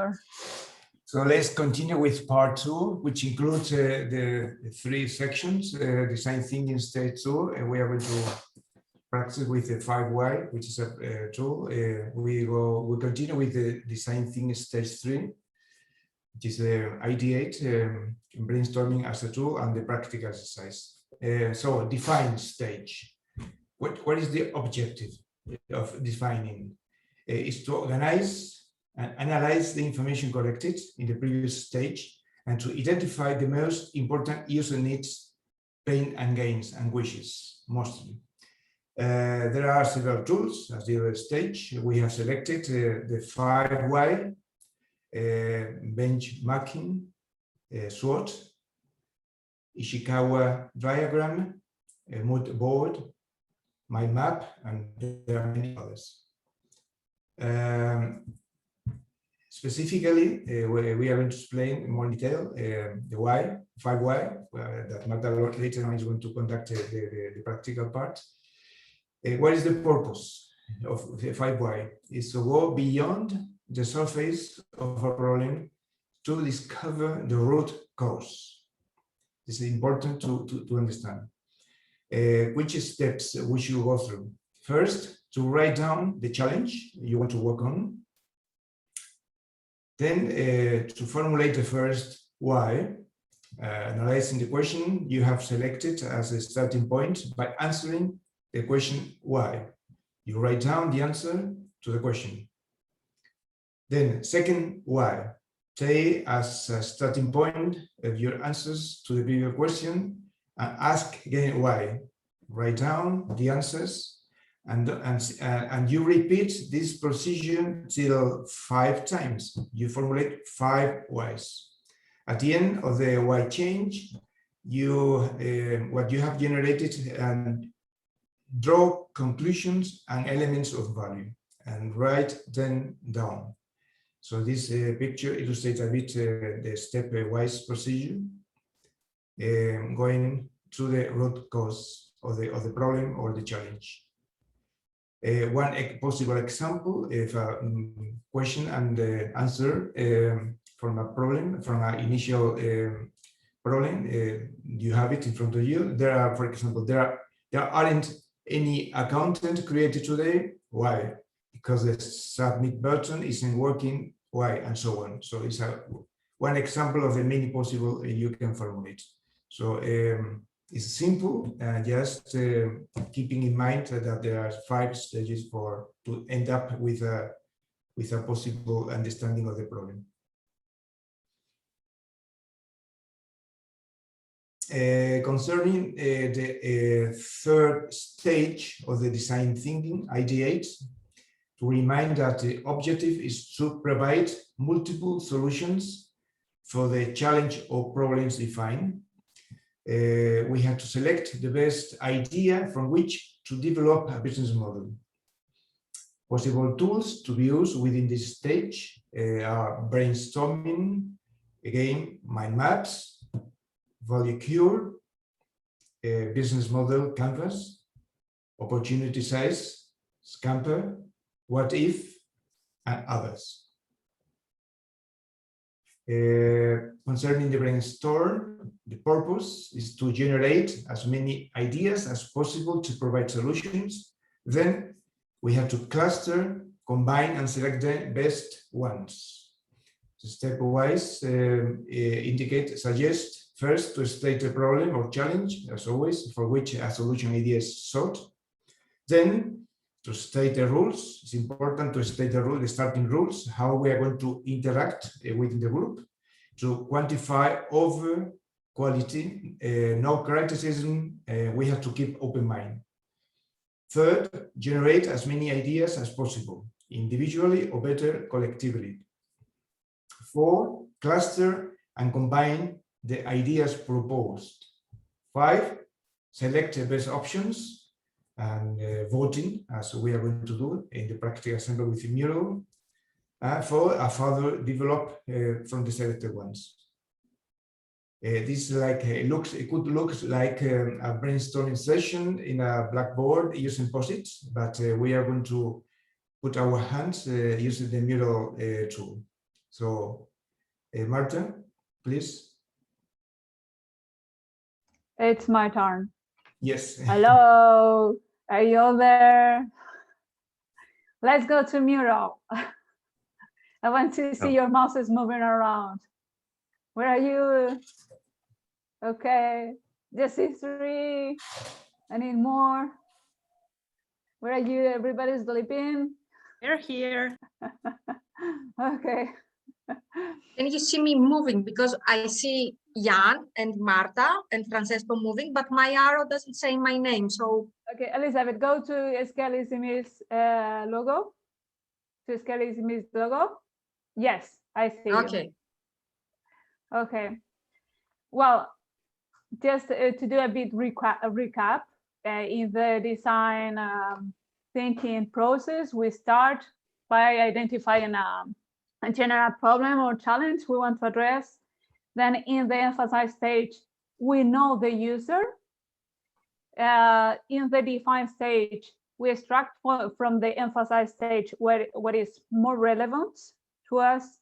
So let's continue with part 2, which includes the 3 sections, design thinking stage 2, and we are going to practice with the 5Y, which is a tool. We continue with the design thinking stage 3, which is the ideate, brainstorming as a tool, and the practical exercise. So define stage. What is the objective of defining? Is to organize and analyze the information collected in the previous stage, and to identify the most important user needs, pain and gains and wishes, mostly. There are several tools as the other stage. We have selected the 5Y, benchmarking, SWOT, Ishikawa diagram, mood board, mind map, and there are many others. Specifically, we are going to explain in more detail the why, 5Y, that Marta later on is going to conduct the practical part. What is the purpose of the 5Y? Is to go beyond the surface of a problem to discover the root cause. This is important to understand. Which steps we should go through? First, to write down the challenge you want to work on. Then to formulate the first why, analyzing the question you have selected as a starting point by answering the question why. You write down the answer to the question. Then second why, take as a starting point of your answers to the previous question and ask again why. Write down the answers and you repeat this procedure till 5 times. You formulate 5 whys. At the end of the why change, what you have generated and draw conclusions and elements of value and write them down. So this picture illustrates a bit the stepwise procedure, going to the root cause of the problem or the challenge. One possible example of a question and answer from a problem, from an initial problem, you have it in front of you. There are, for example, there aren't any accountant created today. Why? Because the submit button isn't working. Why? And so on. So it's one example of the many possible you can formulate. So it's simple, just keeping in mind that there are 5 stages to end up with a possible understanding of the problem. Concerning the 3rd stage of the design thinking, ideate, to remind that the objective is to provide multiple solutions for the challenge or problems defined. We have to select the best idea from which to develop a business model. Possible tools to be used within this stage are brainstorming, again, mind maps, value cure, business model canvas, opportunity size, scamper, what if, and others. Concerning the brainstorm, the purpose is to generate as many ideas as possible to provide solutions. Then we have to cluster, combine, and select the best ones. So stepwise suggest first to state a problem or challenge, as always, for which a solution idea is sought. Then to state the rules. It's important to state the starting rules, how we are going to interact within the group, to quantify over quality, no criticism, we have to keep open mind. Third, generate as many ideas as possible, individually or better collectively. 4, cluster and combine the ideas proposed. 5, select the best options and voting, as we are going to do in the practical assembly with Mural, for a further develop from the selected ones. This could look like a brainstorming session in a blackboard using POSITs, but we are going to put our hands using the Mural tool. So, Marta, please. It's my turn. Yes. Hello, are you all there? Let's go to Mural. I want to see your mouses moving around. Where are you? Okay, just see 3. I need more. Where are you? Everybody's sleeping? They're here. Okay. Can you see me moving? Because I see Jan and Marta and Francesco moving, but my arrow doesn't say my name. So okay, Elizabeth, go to ScaleSME's logo. To ScaleSME's logo. Yes, I see. Okay. You. Okay. Well, just to do a bit recap, in the design thinking process, we start by identifying a general problem or challenge we want to address. Then in the emphasize stage, we know the user. In the define stage, we extract from the emphasize stage what is more relevant to us.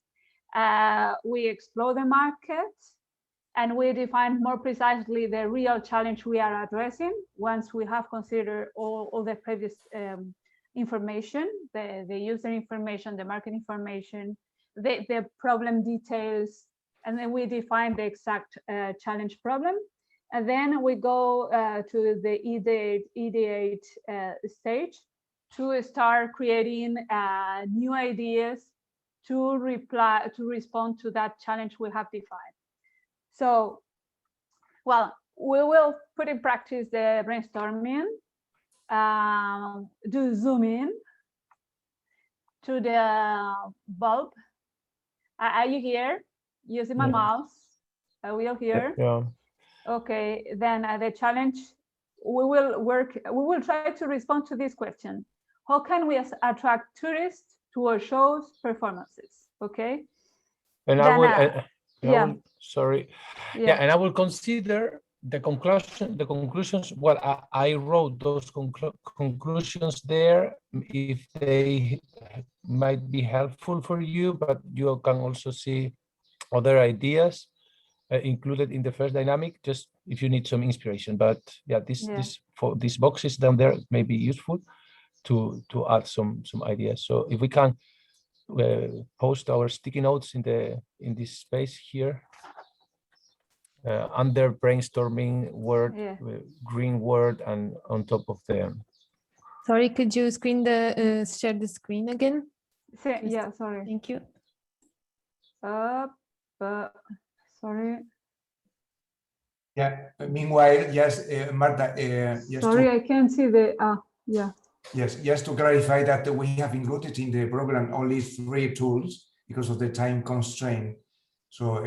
We explore the market, and we define more precisely the real challenge we are addressing once we have considered all the previous information, the user information, the market information, the problem details, and then we define the exact challenge problem. And then we go to the ideate stage to start creating new ideas to respond to that challenge we have defined. So, well, we will put in practice the brainstorming, do zoom in to the bulb. Are you here? Using my mouse. Are we all here? Yeah. Okay, then the challenge, we will try to respond to this question. How can we attract tourists to our shows, performances? Okay. And then, sorry. Yeah, and I will consider the conclusions. Well, I wrote those conclusions there if they might be helpful for you, but you can also see other ideas included in the first dynamic, just if you need some inspiration. But yeah, these boxes down there may be useful to add some ideas. So if we can post our sticky notes in this space here under brainstorming word, green word, and on top of the. Sorry, could you share the screen again? Yeah, sorry. Thank you. Sorry. Yeah. Meanwhile, yes, Marta. Sorry, I can't see the. Yeah. Yes, just to clarify that we have included in the program only 3 tools because of the time constraint. So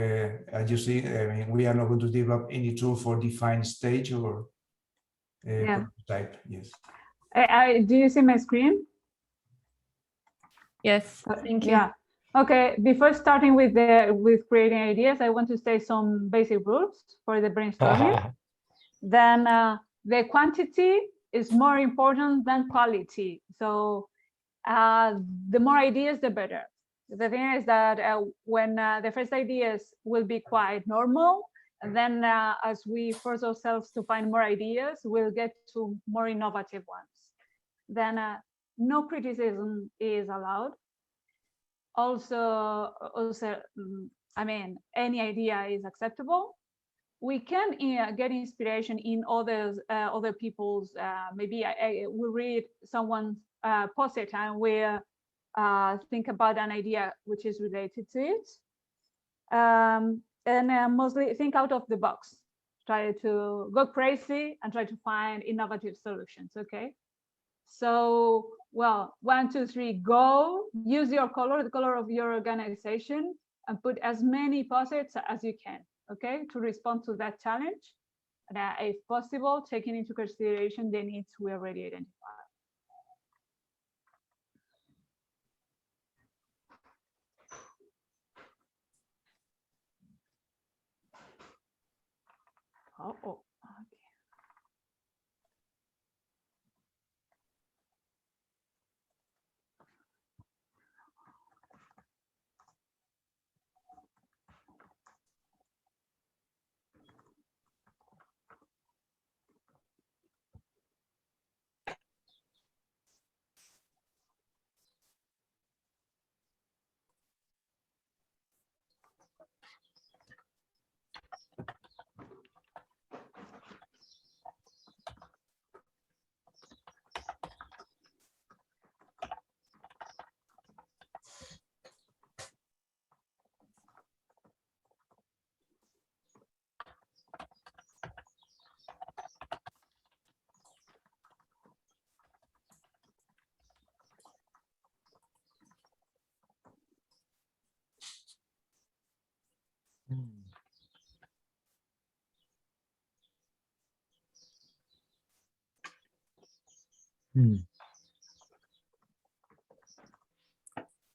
as you see, we are not going to develop any tool for defined stage or prototype. Yes. Do you see my screen? Yes. Thank you. Yeah. Okay. Before starting with creating ideas, I want to say some basic rules for the brainstorming. Then the quantity is more important than quality. So the more ideas, the better. The thing is that when the first ideas will be quite normal, and then as we force ourselves to find more ideas, we'll get to more innovative ones. Then no criticism is allowed. Also, I mean, any idea is acceptable. We can get inspiration in other people's. Maybe we read someone's post-it and we think about an idea which is related to it. And mostly think out of the box. Try to go crazy and try to find innovative solutions. Okay. So, well, 1, 2, 3, go. Use your color, the color of your organization, and put as many post-its as you can. Okay, to respond to that challenge, and if possible, taking into consideration the needs we already identified. Okay.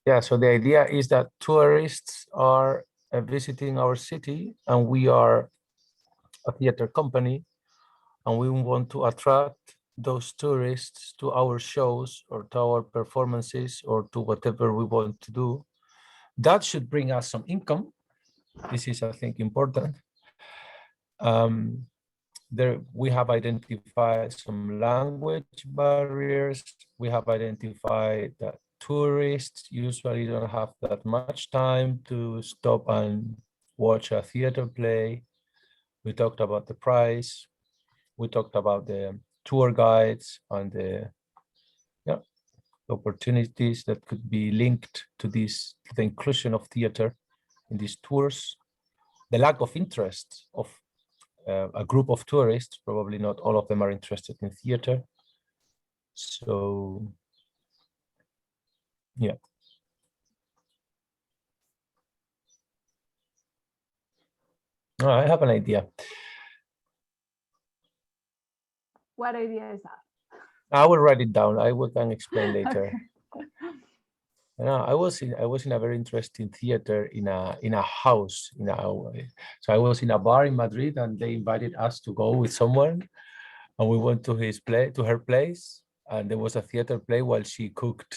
Yeah, so the idea is that tourists are visiting our city, and we are a theater company, and we want to attract those tourists to our shows or to our performances or to whatever we want to do. That should bring us some income. This is, I think, important. We have identified some language barriers. We have identified that tourists usually don't have that much time to stop and watch a theater play. We talked about the price. We talked about the tour guides and opportunities that could be linked to this, to the inclusion of theater in these tours, the lack of interest of a group of tourists, probably not all of them are interested in theater. So, yeah. Oh, I have an idea. What idea is that? I will write it down. I can explain later. Okay. No, I was in a very interesting theater in a house so I was in a bar in Madrid, and they invited us to go with someone, and we went to her place, and there was a theater play while she cooked.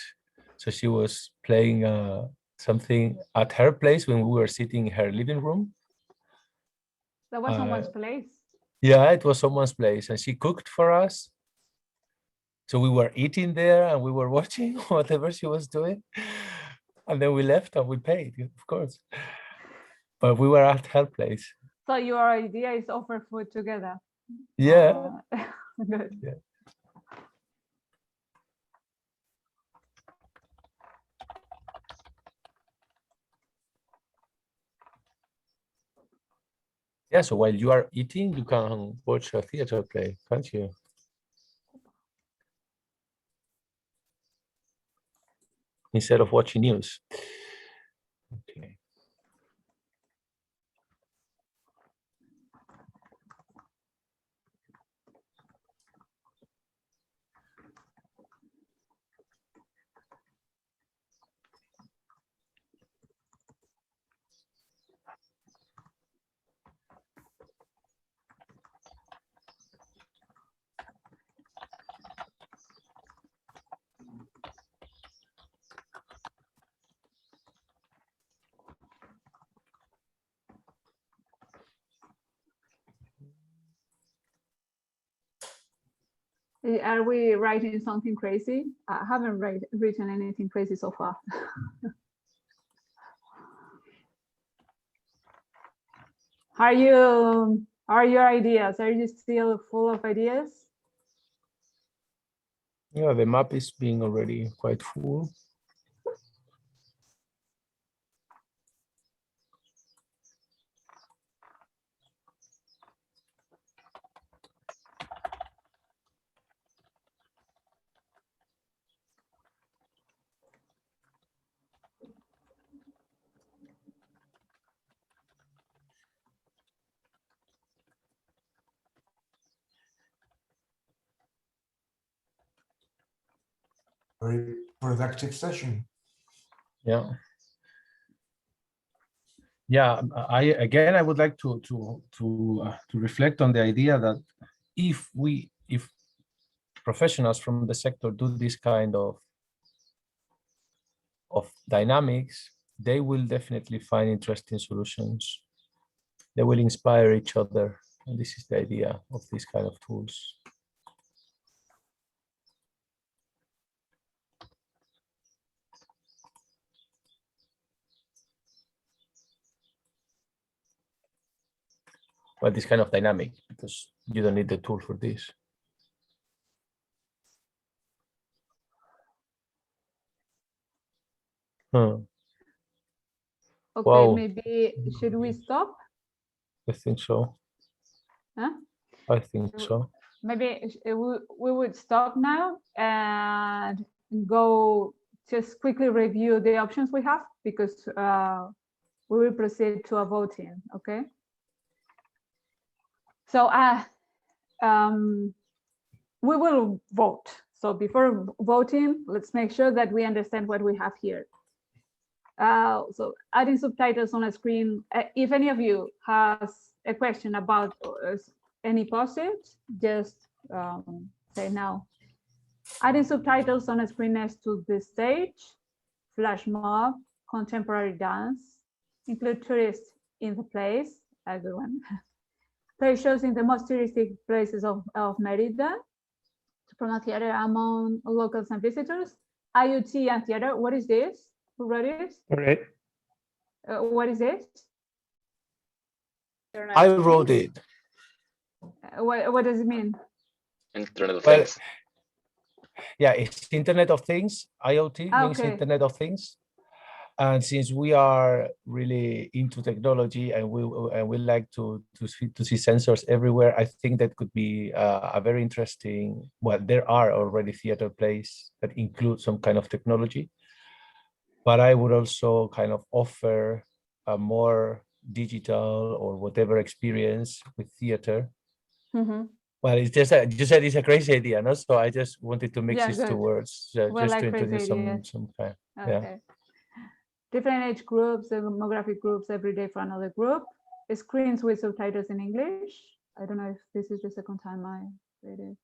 So she was playing something at her place when we were sitting in her living room. That was someone's place. Yeah, it was someone's place, and she cooked for us. So we were eating there and we were watching whatever she was doing. And then we left and we paid, of course. But we were at her place. So your idea is offer food together. Yeah. Good. Yeah. Yeah, so while you are eating, you can watch a theater play, can't you? Instead of watching news. Okay. Are we writing something crazy? I haven't written anything crazy so far. Are your ideas? Are you still full of ideas? Yeah, the map is being already quite full. Very productive session. Yeah. Yeah, I would like to reflect on the idea that if professionals from the sector do this kind of dynamics, they will definitely find interesting solutions. They will inspire each other, and this is the idea of these kind of tools. Well, this kind of dynamic, because you don't need the tool for this. Huh. Okay, wow. Maybe should we stop? I think so. Huh? I think so. Maybe we would stop now and go just quickly review the options we have, because we will proceed to a voting, okay? So we will vote. So before voting, let's make sure that we understand what we have here. So adding subtitles on a screen, if any of you has a question about any post-it, just say now. Adding subtitles on a screen next to the stage, flash mob, contemporary dance, include tourists in the place, a good one. Play shows in the most touristic places of Merida to promote theater among locals and visitors. IoT and theater, what is this? Who wrote it? All right. What is it? I wrote it. What does it mean? Internet of Well, Things. Yeah, it's Internet of Things. IoT means Okay. Internet of Things. And since we are really into technology and we like to see sensors everywhere, I think that could be a very interesting. Well, there are already theater plays that include some kind of technology, but I would also kind of offer a more digital or whatever experience with theater. Well, it's just you said it's a crazy idea, no? So I just wanted to mix these two words, just to introduce some kind. Okay. Different age groups, demographic groups, every day for another group. Screens with subtitles in English. I don't know if this is the second time I read it.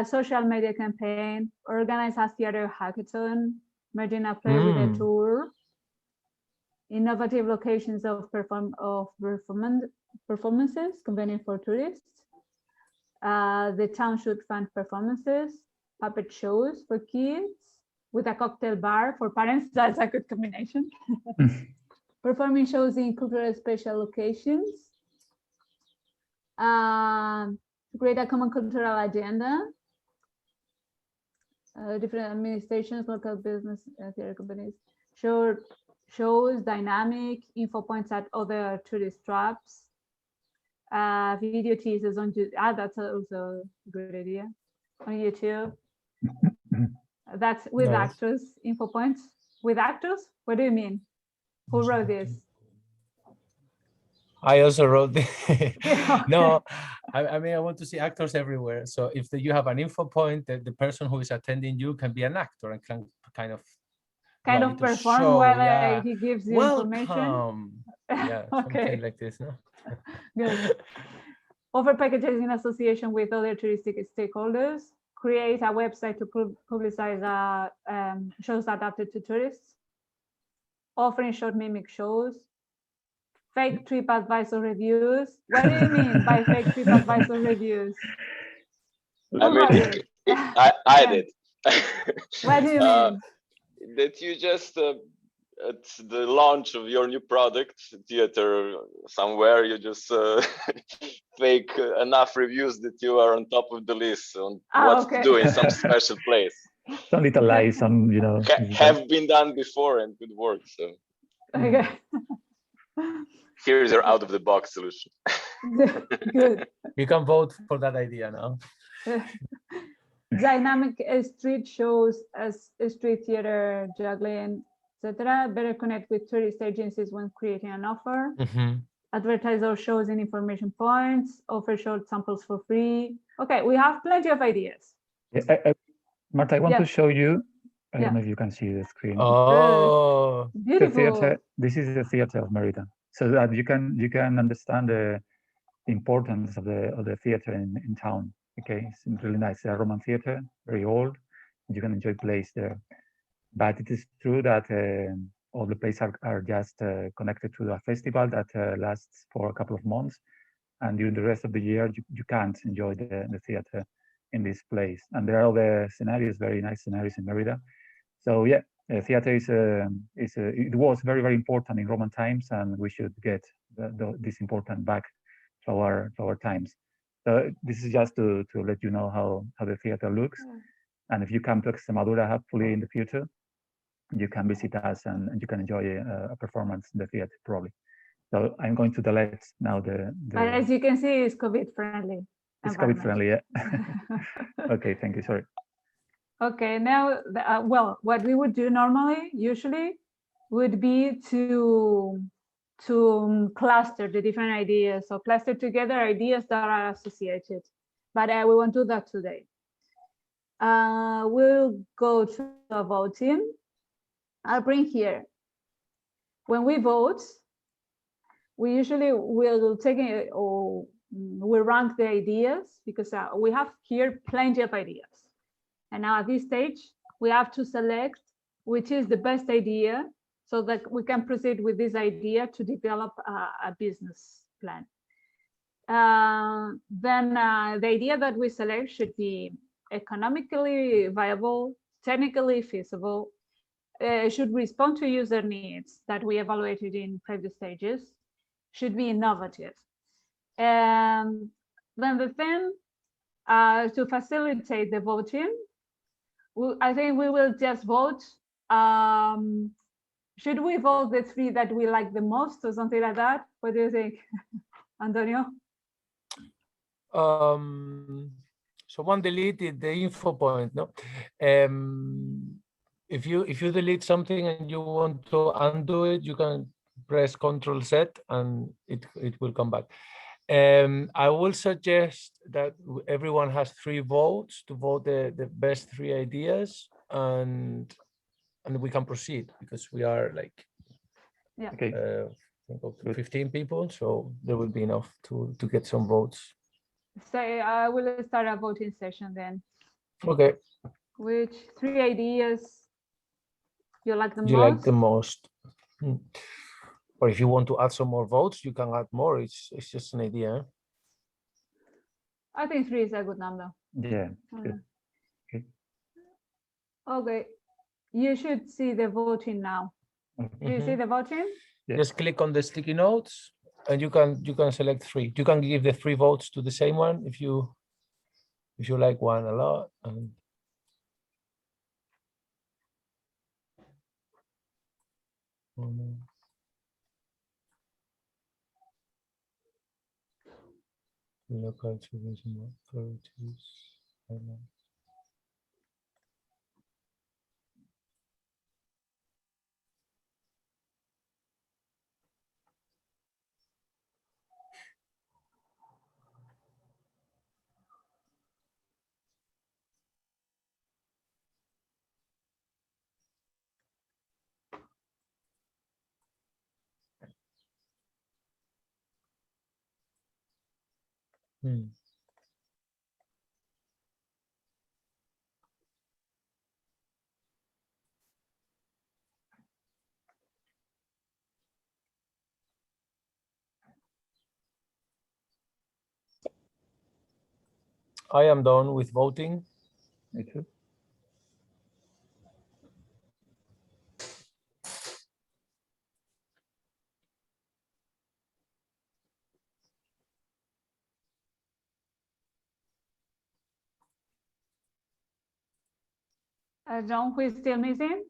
Social media campaign, organize a theater hackathon, merging a play with a tour. Innovative locations of performances, convenient for tourists. The town should fund performances, puppet shows for kids, with a cocktail bar for parents. That's a good combination. Performing shows in cultural special locations. Create a common cultural agenda. Different administrations, local business, theater companies. Shows, dynamic, info points at other tourist traps. Video teasers on YouTube. That's also a good idea. On YouTube. That's with actors, info points. With actors? What do you mean? Who wrote this? I also wrote this. No, I mean, I want to see actors everywhere. So if you have an info point, the person who is attending you can be an actor and can kind of perform while he gives you information. Yeah, something like this, no? Good. Offer packages in association with other touristic stakeholders. Create a website to publicize shows adapted to tourists. Offering short mimic shows. Fake TripAdvisor reviews. What do you mean by fake TripAdvisor reviews? I mean, I did. What do you mean? That you just at the launch of your new product, theater somewhere, you just fake enough reviews that you are on top of the list on what to do in some special place. Some little lies, some have been done before and could work. So okay. Here's your out of the box solution. Good. You can vote for that idea now. Dynamic street shows, as street theater, juggling, etc. Better connect with tourist agencies when creating an offer. Advertise our shows in information points. Offer short samples for free. Okay, we have plenty of ideas. Marta, I want to show you. I don't know if you can see the screen. Oh, beautiful! This is the theater of Merida, so that you can understand the importance of the theater in town. Okay, it's really nice. It's a Roman theater, very old. You can enjoy plays there. But it is true that all the plays are just connected to a festival that lasts for a couple of months. And during the rest of the year, you can't enjoy the theater in this place. And there are other scenarios, very nice scenarios in Merida. So yeah, theater it was very, very important in Roman times, and we should get this important back to our times. So this is just to let you know how the theater looks. And if you come to Extremadura, hopefully in the future, you can visit us and you can enjoy a performance in the theater probably. So I'm going to delete now But as you can see, it's COVID friendly. It's COVID friendly, yeah. Okay, thank you. Sorry. Okay, now, well, what we would do usually, would be to cluster the different ideas. So cluster together ideas that are associated. But we won't do that today. We'll go to a voting. I'll bring here. When we vote, we usually will take it, or we rank the ideas, because we have here plenty of ideas. And now at this stage, we have to select which is the best idea so that we can proceed with this idea to develop a business plan. Then the idea that we select should be economically viable, technically feasible, should respond to user needs that we evaluated in previous stages, should be innovative. And then the thing to facilitate the voting, I think we will just vote. Should we vote the 3 that we like the most or something like that? What do you think, Antonio? Someone deleted the info point, no? If you delete something and you want to undo it, you can press Ctrl+Z and it will come back. I will suggest that everyone has 3 votes to vote the best 3 ideas, and we can proceed because we are like, yeah, Okay. I think up to 15 people, so there will be enough to get some votes. So I will start a voting session then. Okay. Which 3 ideas you like the most? You like the most? Or if you want to add some more votes, you can add more. It's just an idea. I think 3 is a good number. Yeah. Good. Okay. Okay. You should see the voting now. Do you see the voting? Yeah. Just click on the sticky notes and you can select 3. You can give the 3 votes to the same one if you like one a lot. Local tourism authorities. I am done with voting. Me too. John, who is still missing?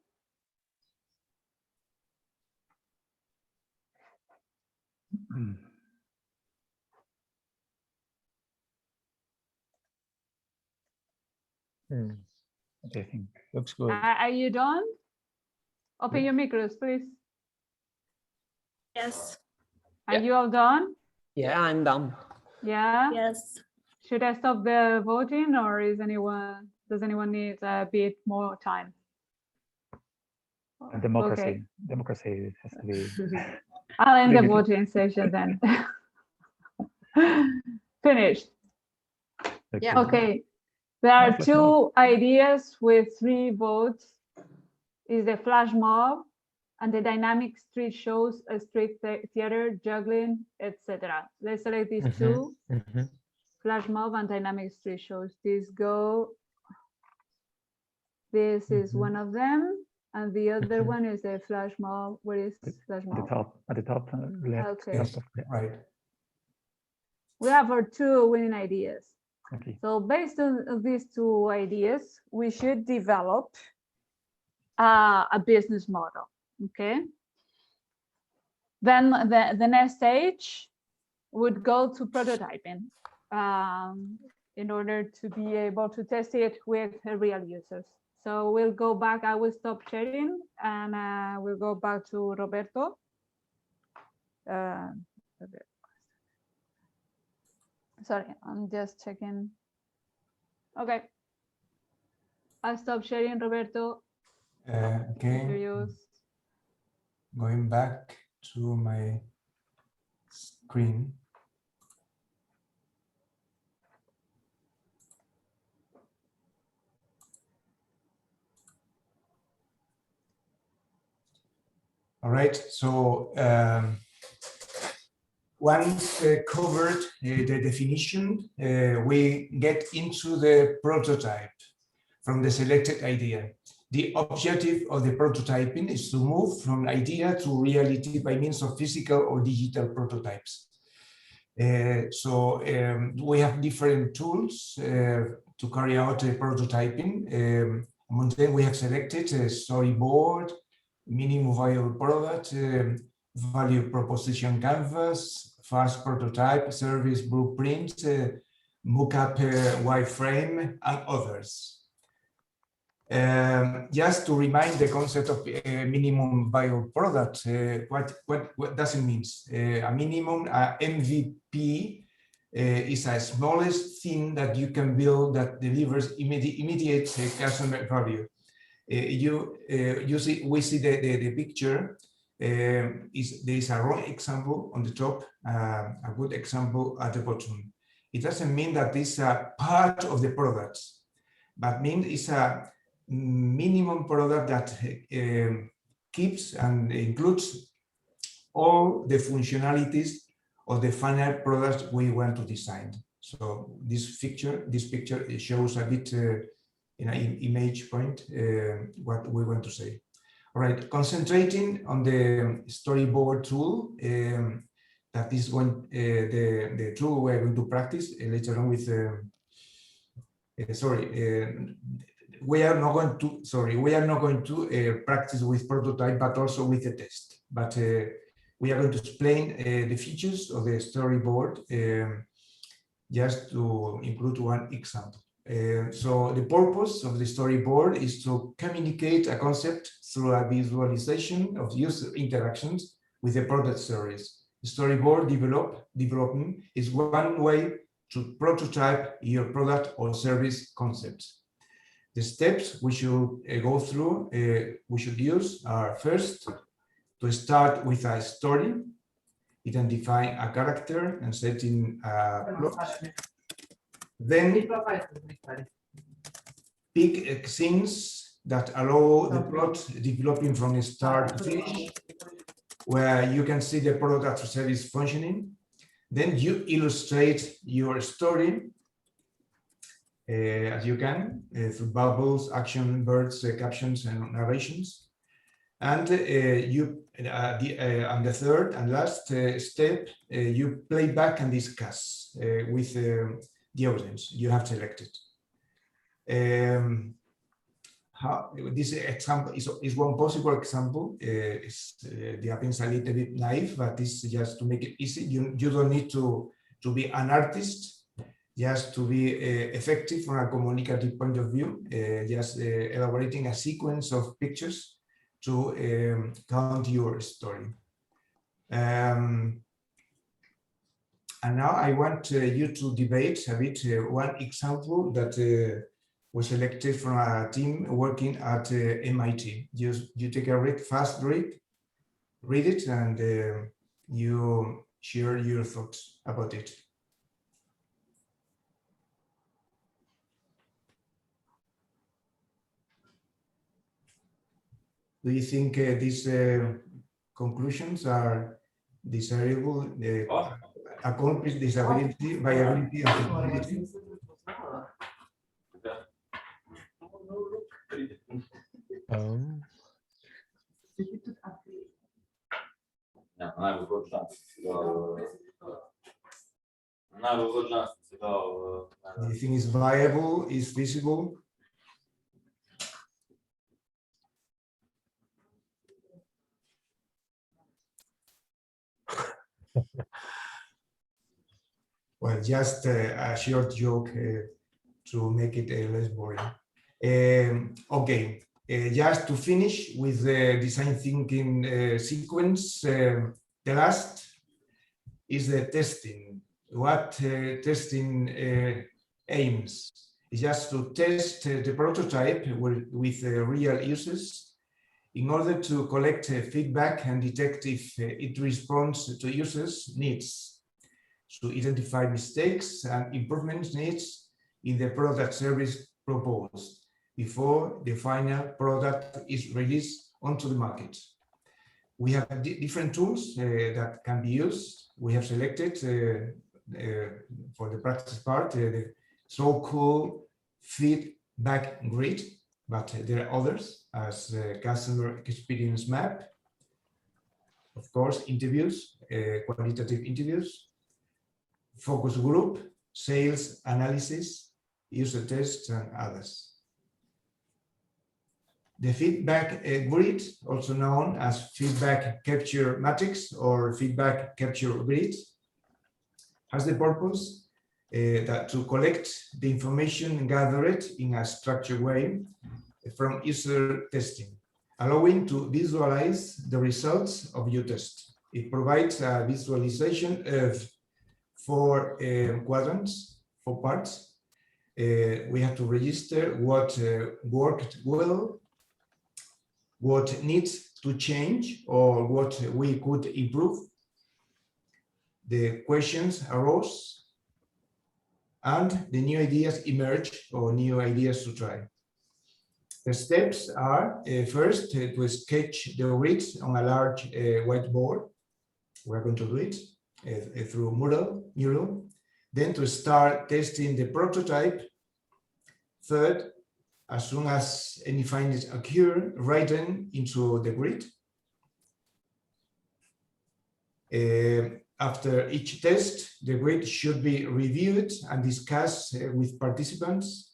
I think looks good. Are you done? Open your micros, please. Yes. Are you all done? Yeah, I'm done. Yeah. Yes. Should I stop the voting, or does anyone need a bit more time? democracy. Okay. Democracy has to be. I'll end the limited. voting session then. Finished. Yeah. Okay. There are Flash 2 ideas with 3 votes. Is the flash mob and the dynamic street shows, a street theater, juggling, etc. Let's select these 2. Flash mob and dynamic street shows. This is one of them, and the other one is a flash mob. Where is flash mob? At the top left. Okay. Yes, right. We have our 2 winning ideas. Okay. So based on these 2 ideas, we should develop a business model. Okay. Then the next stage would go to prototyping in order to be able to test it with real users. So we'll go back. I will stop sharing and we'll go back to Roberto. Sorry, I'm just checking. Okay. I'll stop sharing, Roberto. Okay. Going back to my screen. All right, so once covered the definition, we get into the prototype from the selected idea. The objective of the prototyping is to move from idea to reality by means of physical or digital prototypes. We have different tools to carry out prototyping. Among them, we have selected a storyboard, minimum viable product, value proposition canvas, fast prototype, service blueprint, mockup wireframe, and others. Just to remind the concept of minimum viable product, what does it mean? A minimum MVP is a smallest thing that you can build that delivers immediate customer value. We see the picture. There is a wrong example on the top, a good example at the bottom. It doesn't mean that this is a part of the product, but means it's a minimum product that keeps and includes all the functionalities of the final product we want to design. So this picture it shows a bit in an image point what we want to say. All right, concentrating on the storyboard tool, that is going the tool we're going to practice later on with. We are not going to practice with prototype, but also with the test. But we are going to explain the features of the storyboard, just to include one example. So the purpose of the storyboard is to communicate a concept through a visualization of user interactions with the product service. The storyboard development is one way to prototype your product or service concepts. The steps we should go through, we should use are first, to start with a story, identifying a character and setting a plot. Then pick scenes that allow the plot developing from start to finish, where you can see the product or service functioning. Then you illustrate your story as you can through bubbles, action, birds, captions, and narrations. And the third and last step, you play back and discuss with the audience you have selected. This example is one possible example. The happens a little bit naive, but this is just to make it easy. You don't need to be an artist, just to be effective from a communicative point of view, just elaborating a sequence of pictures to count your story. And now I want you to debate a bit one example that was selected from a team working at MIT. You take a fast read it, and you share your thoughts about it. Do you think these conclusions are desirable? Accomplish disability, viability, and feasibility? Do you think it's viable, is feasible? Well, just a short joke to make it less boring. Okay, just to finish with the design thinking sequence, the last is the testing. What testing aims is just to test the prototype with real users in order to collect feedback and detect if it responds to users' needs, to identify mistakes and improvement needs in the product service proposed before the final product is released onto the market. We have different tools that can be used. We have selected for the practice part the so-called feedback grid, but there are others as customer experience map, of course, interviews, qualitative interviews, focus group, sales analysis, user tests, and others. The feedback grid, also known as feedback capture matrix or feedback capture grid, has the purpose that to collect the information gathered in a structured way from user testing, allowing to visualize the results of your test. It provides a visualization of 4 quadrants, 4 parts. We have to register what worked well, what needs to change, or what we could improve. The questions arose, and the new ideas emerge, or new ideas to try. The steps are first to sketch the grids on a large whiteboard. We're going to do it through Mural. Then to start testing the prototype. Third, as soon as any findings occur, write them into the grid. After each test, the grid should be reviewed and discussed with participants.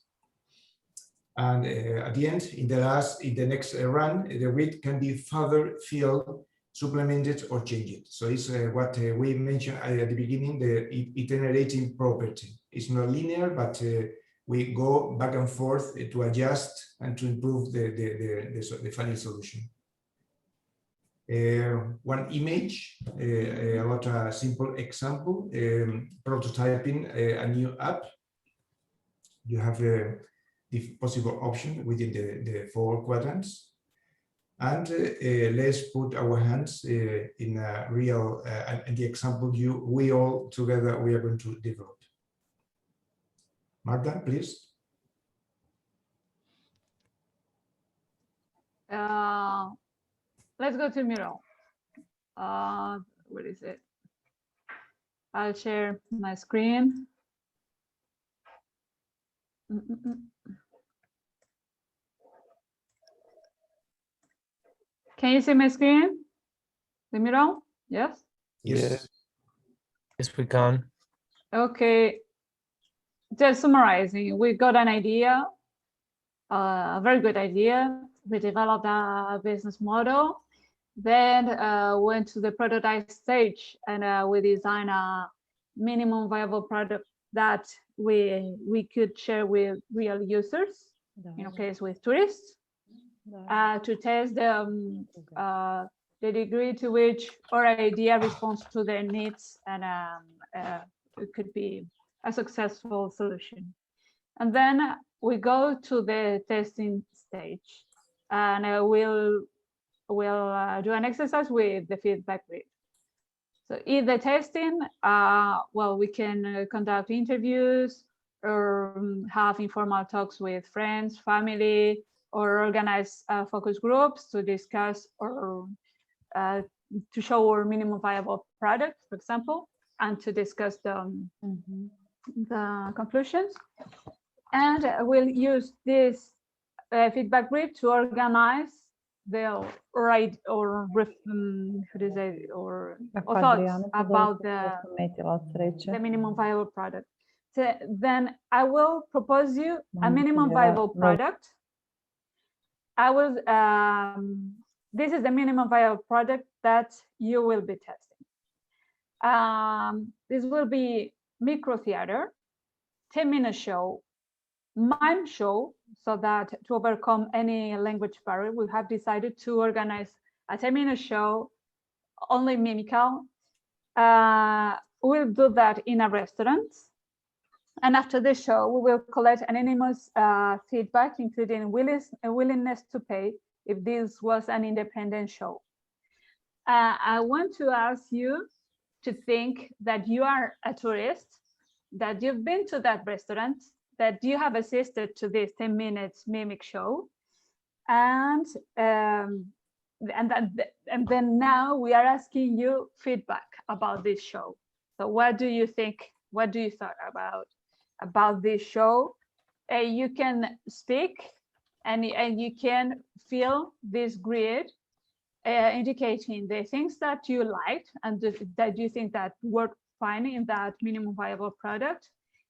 And at the end, in the next run, the grid can be further filled, supplemented, or changed. So it's what we mentioned at the beginning, the iterating property. It's not linear, but we go back and forth to adjust and to improve the final solution. One image about a simple example, prototyping a new app. You have the possible option within the 4 quadrants. And let's put our hands in a real, and the example we all together, we are going to develop. Marta, please. Let's go to Mural. What is it? I'll share my screen. Can you see my screen? The Mural? Yes? Yes. Yes, we can. Okay. Just summarizing, we got an idea, a very good idea. We developed a business model, then went to the prototype stage, and we designed a minimum viable product that we could share with real users, in our case with tourists, to test the degree to which our idea responds to their needs, and it could be a successful solution. And then we go to the testing stage, and we'll do an exercise with the feedback grid. So in the testing, well, we can conduct interviews or have informal talks with friends, family, or organize focus groups to discuss or to show our minimum viable product, for example, and to discuss the conclusions. And we'll use this feedback grid to organize the right or thoughts about the minimum viable product. So then I will propose you a minimum viable product. This is the minimum viable product that you will be testing. This will be micro theater, 10-minute show, mime show, so that to overcome any language barrier, we have decided to organize a 10-minute show, only mimical. We'll do that in a restaurant. And after the show, we will collect anonymous feedback, including willingness to pay if this was an independent show. I want to ask you to think that you are a tourist, that you've been to that restaurant, that you have assisted to this 10 minutes mimic show, and then now we are asking you feedback about this show. So what do you think? What do you thought about this show? You can speak, and you can fill this grid, indicating the things that you liked and that you think that work fine in that minimum viable product,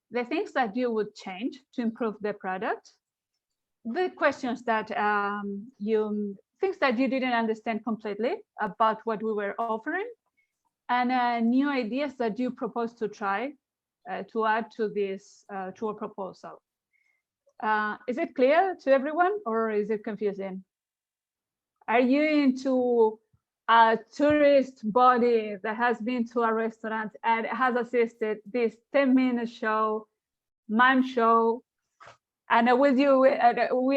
the things that you would change to improve the product, the questions that things that you didn't understand completely about what we were offering, and new ideas that you propose to try to add to this to a proposal. Is it clear to everyone, or is it confusing? Are you into a tourist body that has been to a restaurant and has assisted this 10-minute show, mime show, and we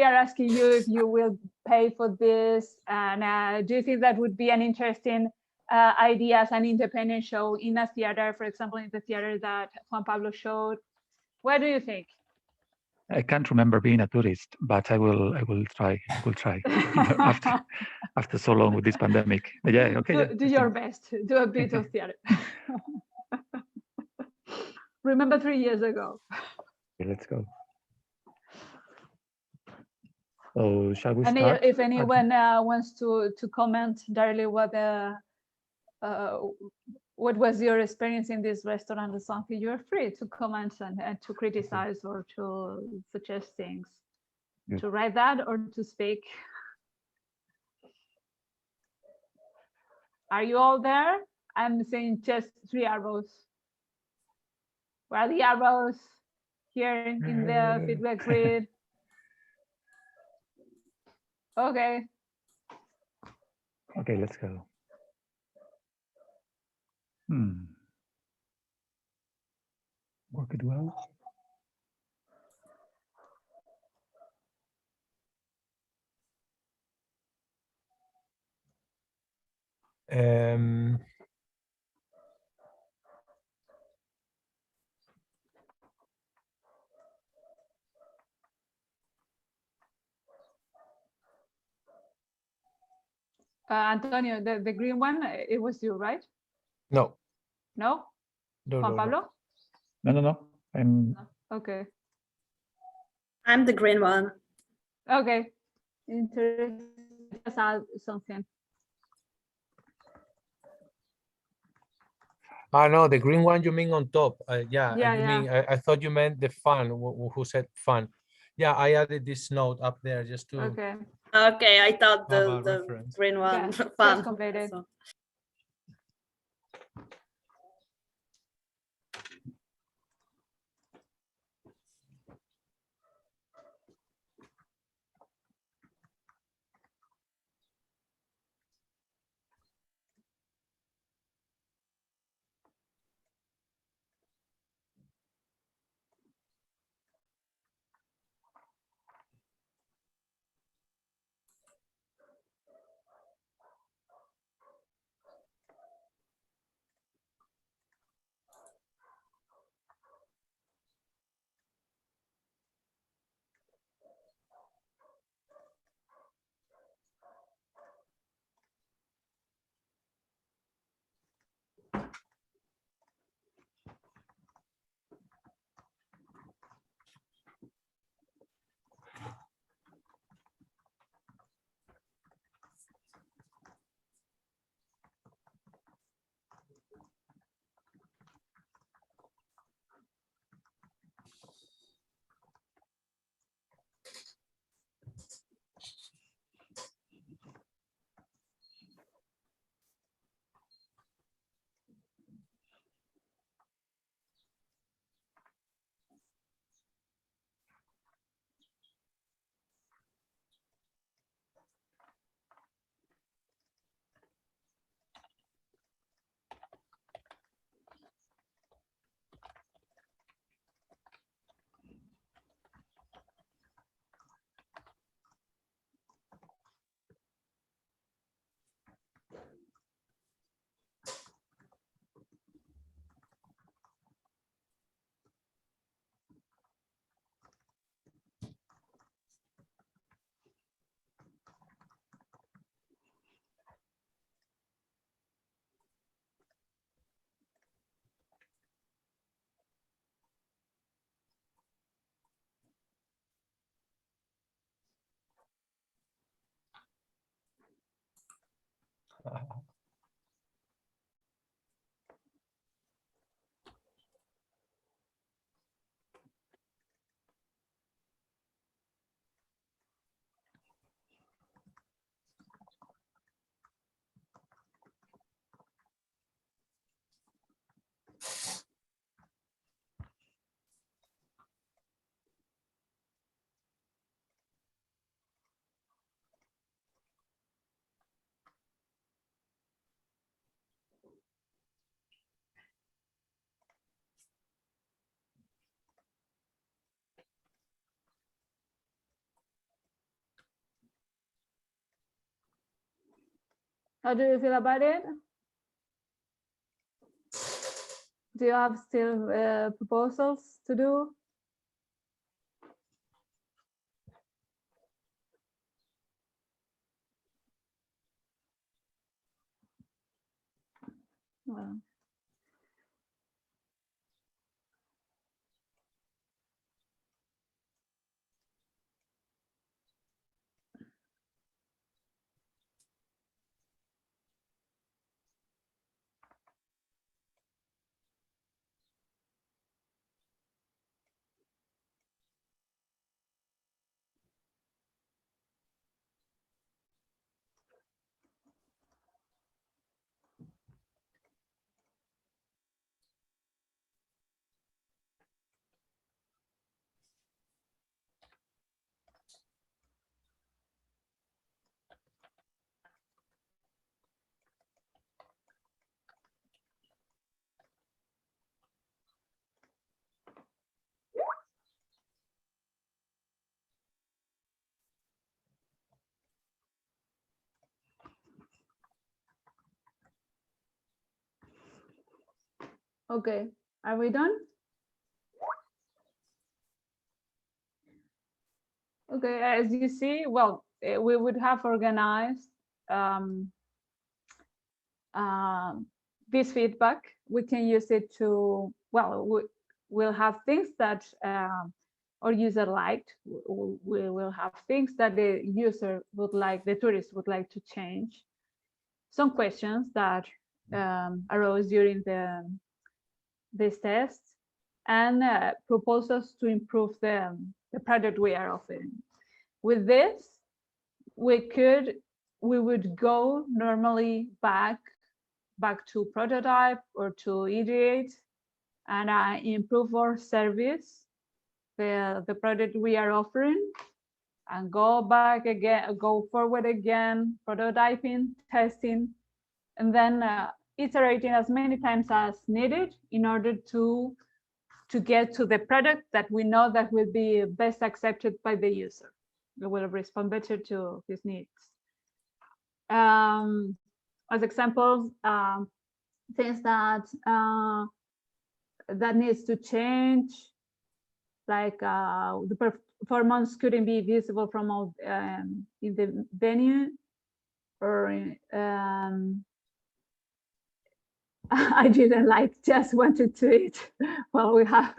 are asking you if you will pay for this, and do you think that would be an interesting idea as an independent show in a theater, for example, in the theater that Juan Pablo showed? What do you think? I can't remember being a tourist, but I will try. I will try after so long with this pandemic. But yeah, okay. Do your best. Do a bit of theater. Remember 3 years ago. Okay, let's go. So shall we and start? If anyone wants to comment directly what was your experience in this restaurant or something, you're free to comment and to criticize or to suggest things. Good. To write that or to speak. Are you all there? I'm saying just 3 arrows. Where are the arrows here in the feedback grid? Okay. Okay, let's go. Work it well. Antonio, the green one, it was you, right? No. No? No, Juan Pablo? No. I'm okay. I'm the green one. Okay. Interesting. Just add something. No, the green one you mean on top. Yeah, Yeah, mean, I thought you meant the fun, who said fun. Yeah, I added this note up there just to. Okay. Okay, I thought the reference. green one. Yeah, fun. completed. So. How do you feel about it? Do you have still proposals to do? Well. Okay, are we done? Okay, as you see, well, we would have organized this feedback. We can use it to, well, we'll have things that our user liked. We will have things that the user would like, the tourist would like to change. Some questions that arose during this test, and proposals to improve the product we are offering. With this, we would go normally back to prototype or to ideate and improve our service, the product we are offering, and go back again, go forward again, prototyping, testing, and then iterating as many times as needed in order to get to the product that we know that will be best accepted by the user. It will respond better to his needs. As examples, things that needs to change, like the performance couldn't be visible from out in the venue, or I didn't like, just wanted to eat. Well, we have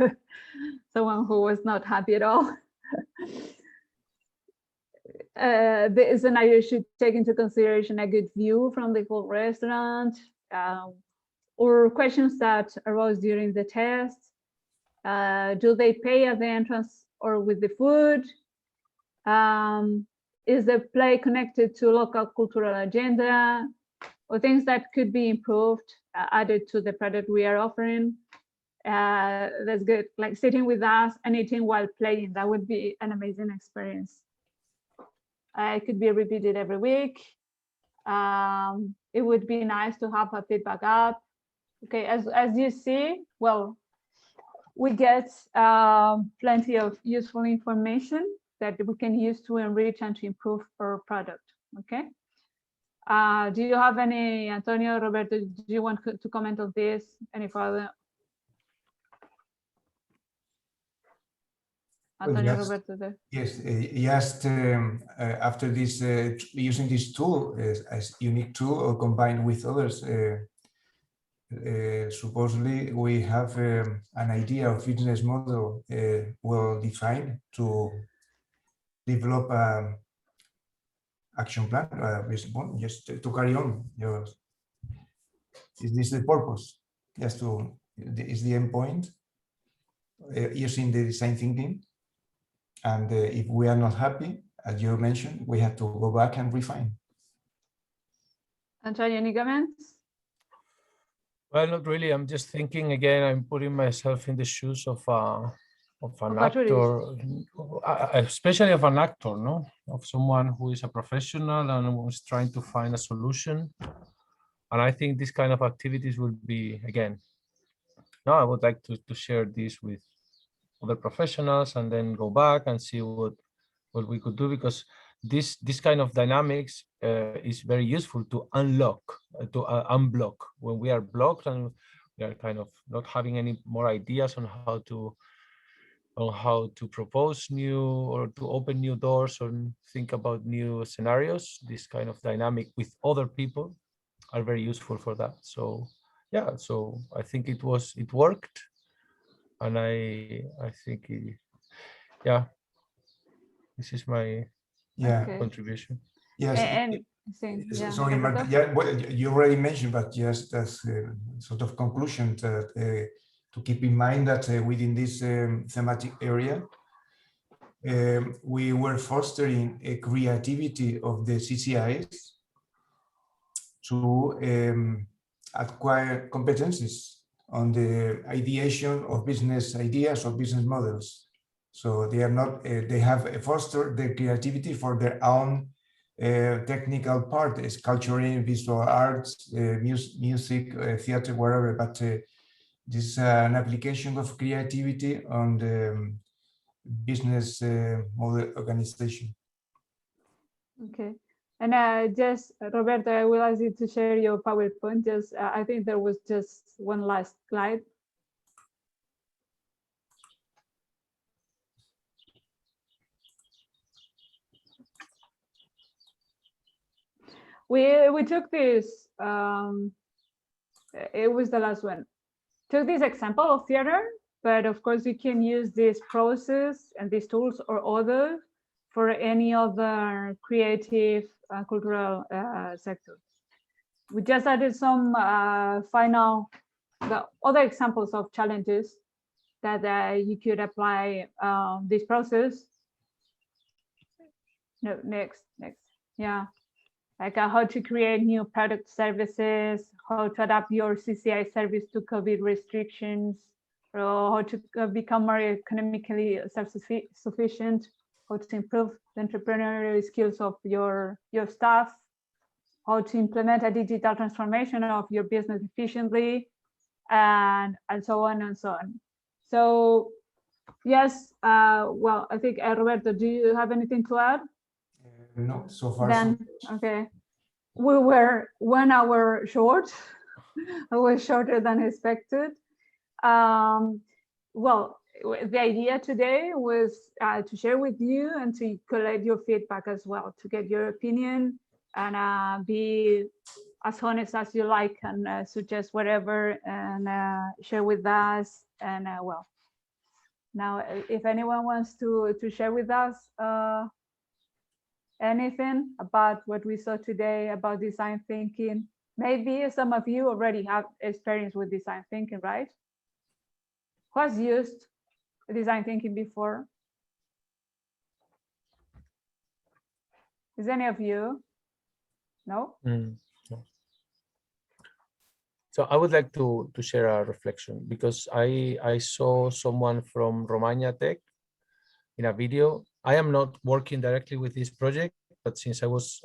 someone who was not happy at all. The scenario should take into consideration a good view from the whole restaurant, or questions that arose during the test. Do they pay at the entrance or with the food? Is the play connected to local cultural agenda? Or things that could be improved, added to the product we are offering. That's good, like sitting with us and eating while playing. That would be an amazing experience. It could be repeated every week. It would be nice to have a feedback app. Okay, as you see, well, we get plenty of useful information that we can use to enrich and to improve our product. Okay. Do you have any, Antonio, Roberto, do you want to comment on this any further? Antonio, Well, Roberto, there. Yes, just after this, using this tool as unique tool or combined with others, supposedly we have an idea of business model well defined to develop action plan, just to carry on. Is this the purpose? Just to, is the end point using the design thinking? And if we are not happy, as you mentioned, we have to go back and refine. Antonio, any comments? Well, not really. I'm just thinking again, I'm putting myself in the shoes of an actor, especially of an actor, no? Of someone who is a professional and who's trying to find a solution. And I think this kind of activities will be, again, no, I would like to share this with other professionals and then go back and see what we could do, because this kind of dynamics is very useful to unlock, to unblock when we are blocked and we are kind of not having any more ideas on how to propose new or to open new doors or think about new scenarios. This kind of dynamic with other people are very useful for that. So yeah, so I think it worked, and I think yeah, this is my contribution. Yes. Yeah, sorry, Marta, yeah, well, you already mentioned, but just as sort of conclusion to keep in mind that within this thematic area, we were fostering a creativity of the CCIs to acquire competencies on the ideation of business ideas or business models. So they are not, they have fostered the creativity for their own technical part, sculpturing, visual arts, music, theater, wherever, but this is an application of creativity on the business model organization. Okay. And just, Roberto, I will ask you to share your PowerPoint. Just, I think there was just one last slide. We took this, it was the last one. Took this example of theater, but of course you can use this process and these tools or others for any other creative cultural sector. We just added some the other examples of challenges that you could apply this process. No, next, yeah. Like how to create new product services, how to adapt your CCI service to COVID restrictions, or how to become more economically self-sufficient, how to improve the entrepreneurial skills of your staff, how to implement a digital transformation of your business efficiently, and so on and so on. So yes, well, I think Roberto, do you have anything to add? No, so far. Then, okay. We were 1 hour short. It was shorter than expected. Well, the idea today was to share with you and to collect your feedback as well, to get your opinion and be as honest as you like and suggest whatever and share with us. And well, now if anyone wants to share with us anything about what we saw today about design thinking. Maybe some of you already have experience with design thinking, right? Who has used design thinking before? Is any of you? No? No. So I would like to share a reflection because I saw someone from Romagna Tech in a video. I am not working directly with this project, but since I was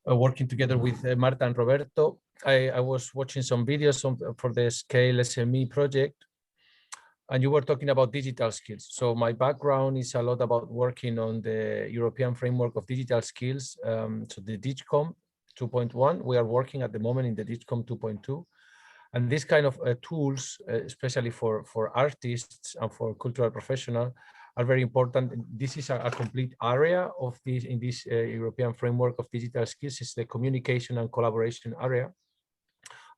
working together with Marta and Roberto, I was watching some videos for the ScaleSME project, and you were talking about digital skills. So my background is a lot about working on the European framework of digital skills, so the DIGCOM 2.1. We are working at the moment in the DIGCOM 2.2. And this kind of tools, especially for artists and for cultural professionals, are very important. This is a complete area of this in this European framework of digital skills. It's the communication and collaboration area.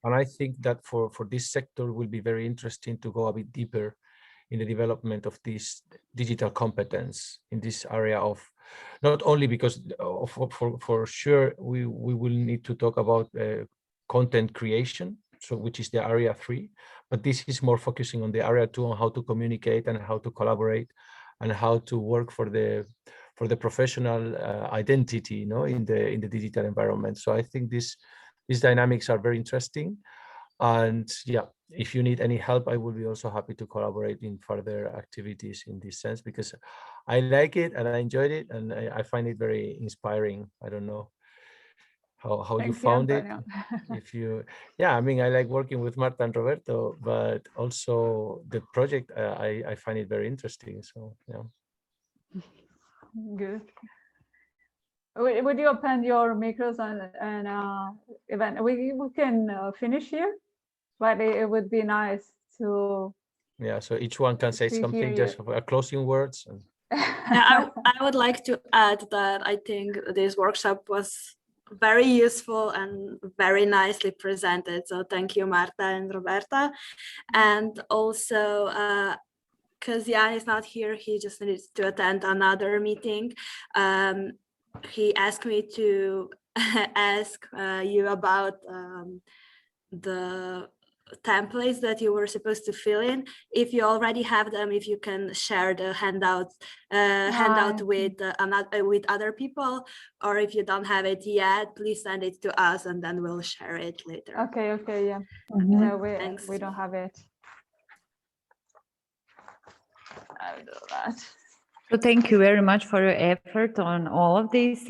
And I think that for this sector will be very interesting to go a bit deeper in the development of this digital competence in this area of, not only because for sure we will need to talk about content creation, so which is the area 3, but this is more focusing on the area 2 on how to communicate and how to collaborate and how to work for the professional identity, you know, in the digital environment. So I think these dynamics are very interesting, and yeah, if you need any help, I will be also happy to collaborate in further activities in this sense, because I like it and I enjoyed it and I find it very inspiring. I don't know how you found it. If you, yeah, I mean, I like working with Marta and Roberto, but also the project, I find it very interesting. So yeah. Good. Would you open your micros and event? We can finish here, but it would be nice to. Yeah, so each one can say something, just closing words. Yeah, I would like to add that I think this workshop was very useful and very nicely presented. So thank you, Marta and Roberta. And also, because Jan is not here, he just needs to attend another meeting. He asked me to ask you about the templates that you were supposed to fill in. If you already have them, if you can share the handout with other people, or if you don't have it yet, please send it to us and then we'll share it later. Okay, yeah. Mm-hmm. We don't have it. I'll do that. So thank you very much for your effort on all of this.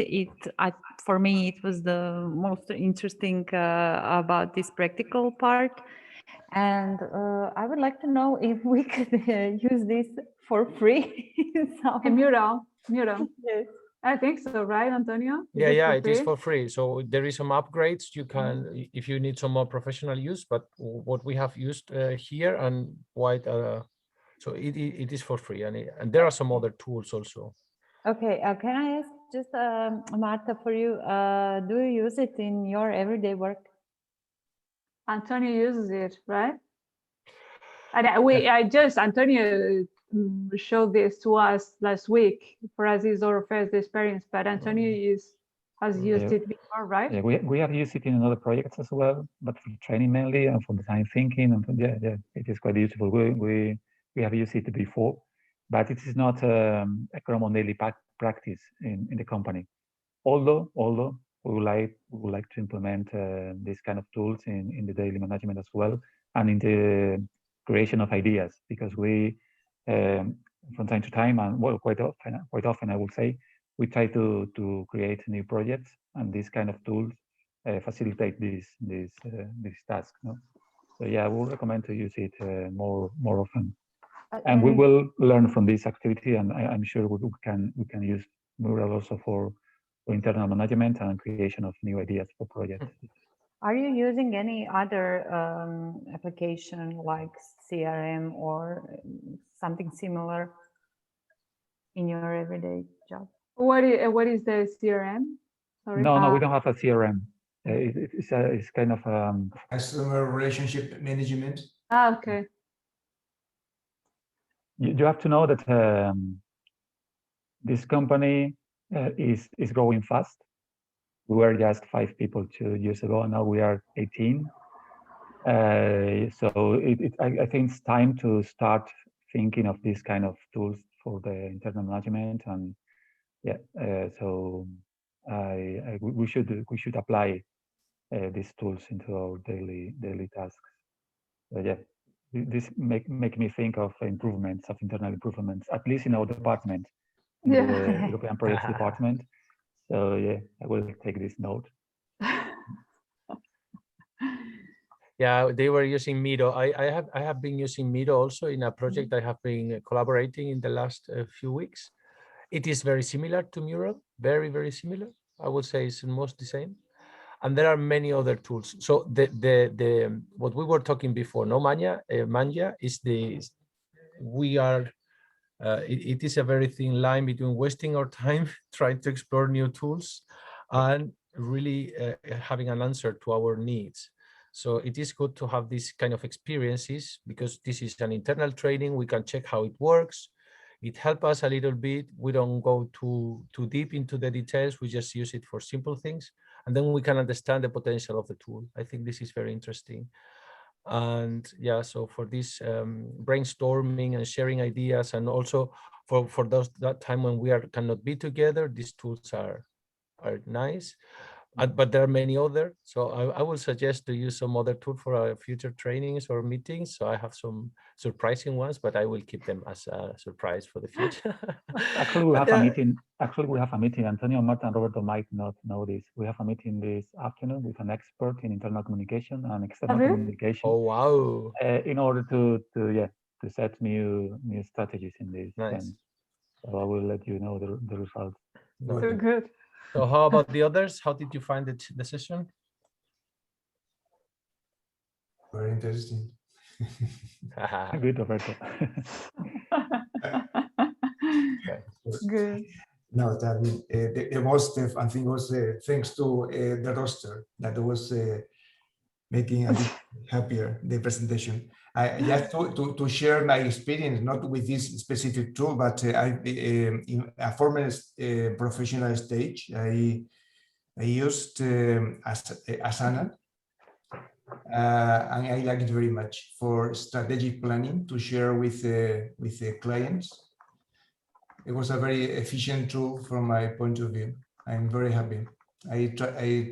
For me, it was the most interesting about this practical part. And I would like to know if we could use this for free. A mural. Yes. I think so, right, Antonio? Yeah, it is for free. So there is some upgrades. You can, if you need some more professional use, but what we have used here and quite, so it is for free. And there are some other tools also. Okay, can I ask just, Marta, for you, do you use it in your everyday work? Antonio uses it, right? And Antonio showed this to us last week. For us, it's our first experience, but Antonio has used it before, right? Yeah, we have used it in another projects as well, but for training mainly and for design thinking. And yeah, it is quite useful. We have used it before, but it is not a common daily practice in the company. Although we would like to implement these kind of tools in the daily management as well, and in the creation of ideas, because we from time to time, and well, quite often I would say, we try to create new projects, and these kind of tools facilitate this task. No? So yeah, I would recommend to use it more often, and we will learn from this activity, and I'm sure we can use Mural also for internal management and creation of new ideas for projects. Are you using any other application like CRM or something similar in your everyday job? What is the CRM? Sorry. No, we don't have a CRM. It's kind of customer relationship management. Okay. You have to know that this company is growing fast. We were just 5 people 2 years ago, and now we are 18. So I think it's time to start thinking of these kind of tools for the internal management, and yeah, so we should apply these tools into our daily tasks. Yeah, this make me think of improvements, of internal improvements, at least in our department, in the European Projects Department. So yeah, I will take this note. Yeah, they were using Miro. I have been using Miro also in a project I have been collaborating in the last few weeks. It is very similar to Mural, very similar. I would say it's almost the same. And there are many other tools. So the what we were talking before, no Manja is we are. It is a very thin line between wasting our time trying to explore new tools and really having an answer to our needs. So it is good to have these kind of experiences, because this is an internal training. We can check how it works. It helps us a little bit. We don't go too deep into the details. We just use it for simple things, and then we can understand the potential of the tool. I think this is very interesting. And yeah, so for this brainstorming and sharing ideas, and also for that time when we cannot be together, these tools are nice. But there are many other. So I will suggest to use some other tool for our future trainings or meetings. So I have some surprising ones, but I will keep them as a surprise for the future. Actually, we have a meeting. Antonio, Marta, and Roberto might not know this. We have a meeting this afternoon with an expert in internal communication and external communication. Oh wow! In order to set new strategies in this. Nice. So I will let you know the results. So good. So how about the others? How did you find the session? Very interesting. Good, Roberto. Good. No, that the most I think was thanks to the roster that was making a bit happier the presentation. I just to share my experience, not with this specific tool, but in a former professional stage, I used Asana, and I like it very much for strategic planning to share with the clients. It was a very efficient tool from my point of view. I'm very happy. I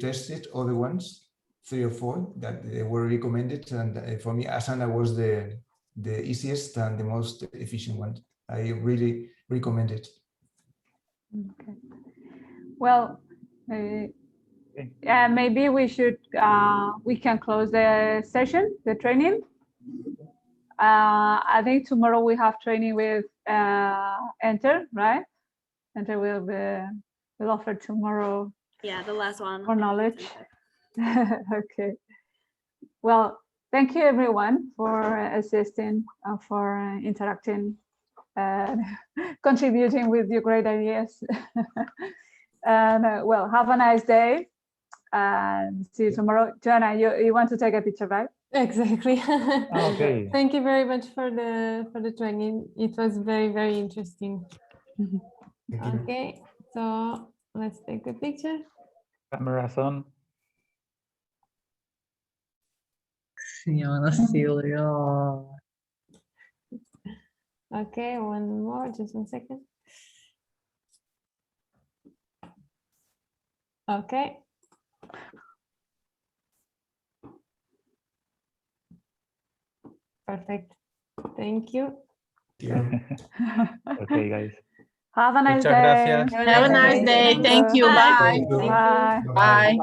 tested other ones, 3 or 4 that were recommended, and for me, Asana was the easiest and the most efficient one. I really recommend it. Okay. Well, maybe we should we can close the session, the training. I think tomorrow we have training with Enter, right? Enter will offer tomorrow. Yeah, the last one. More knowledge. Okay. Well, thank you everyone for assisting, for interacting, contributing with your great ideas. And well, have a nice day. And see you tomorrow. Joanna, you want to take a picture, right? Exactly. Okay. Thank you very much for the training. It was very, very interesting. Okay, so let's take a picture. Camera's on. Okay, one more, just 1 second. Okay. Perfect. Thank you. Okay, guys. Have a nice Muchas day. gracias. Have a nice day. Thank you. Bye. Thank you. Bye. Bye.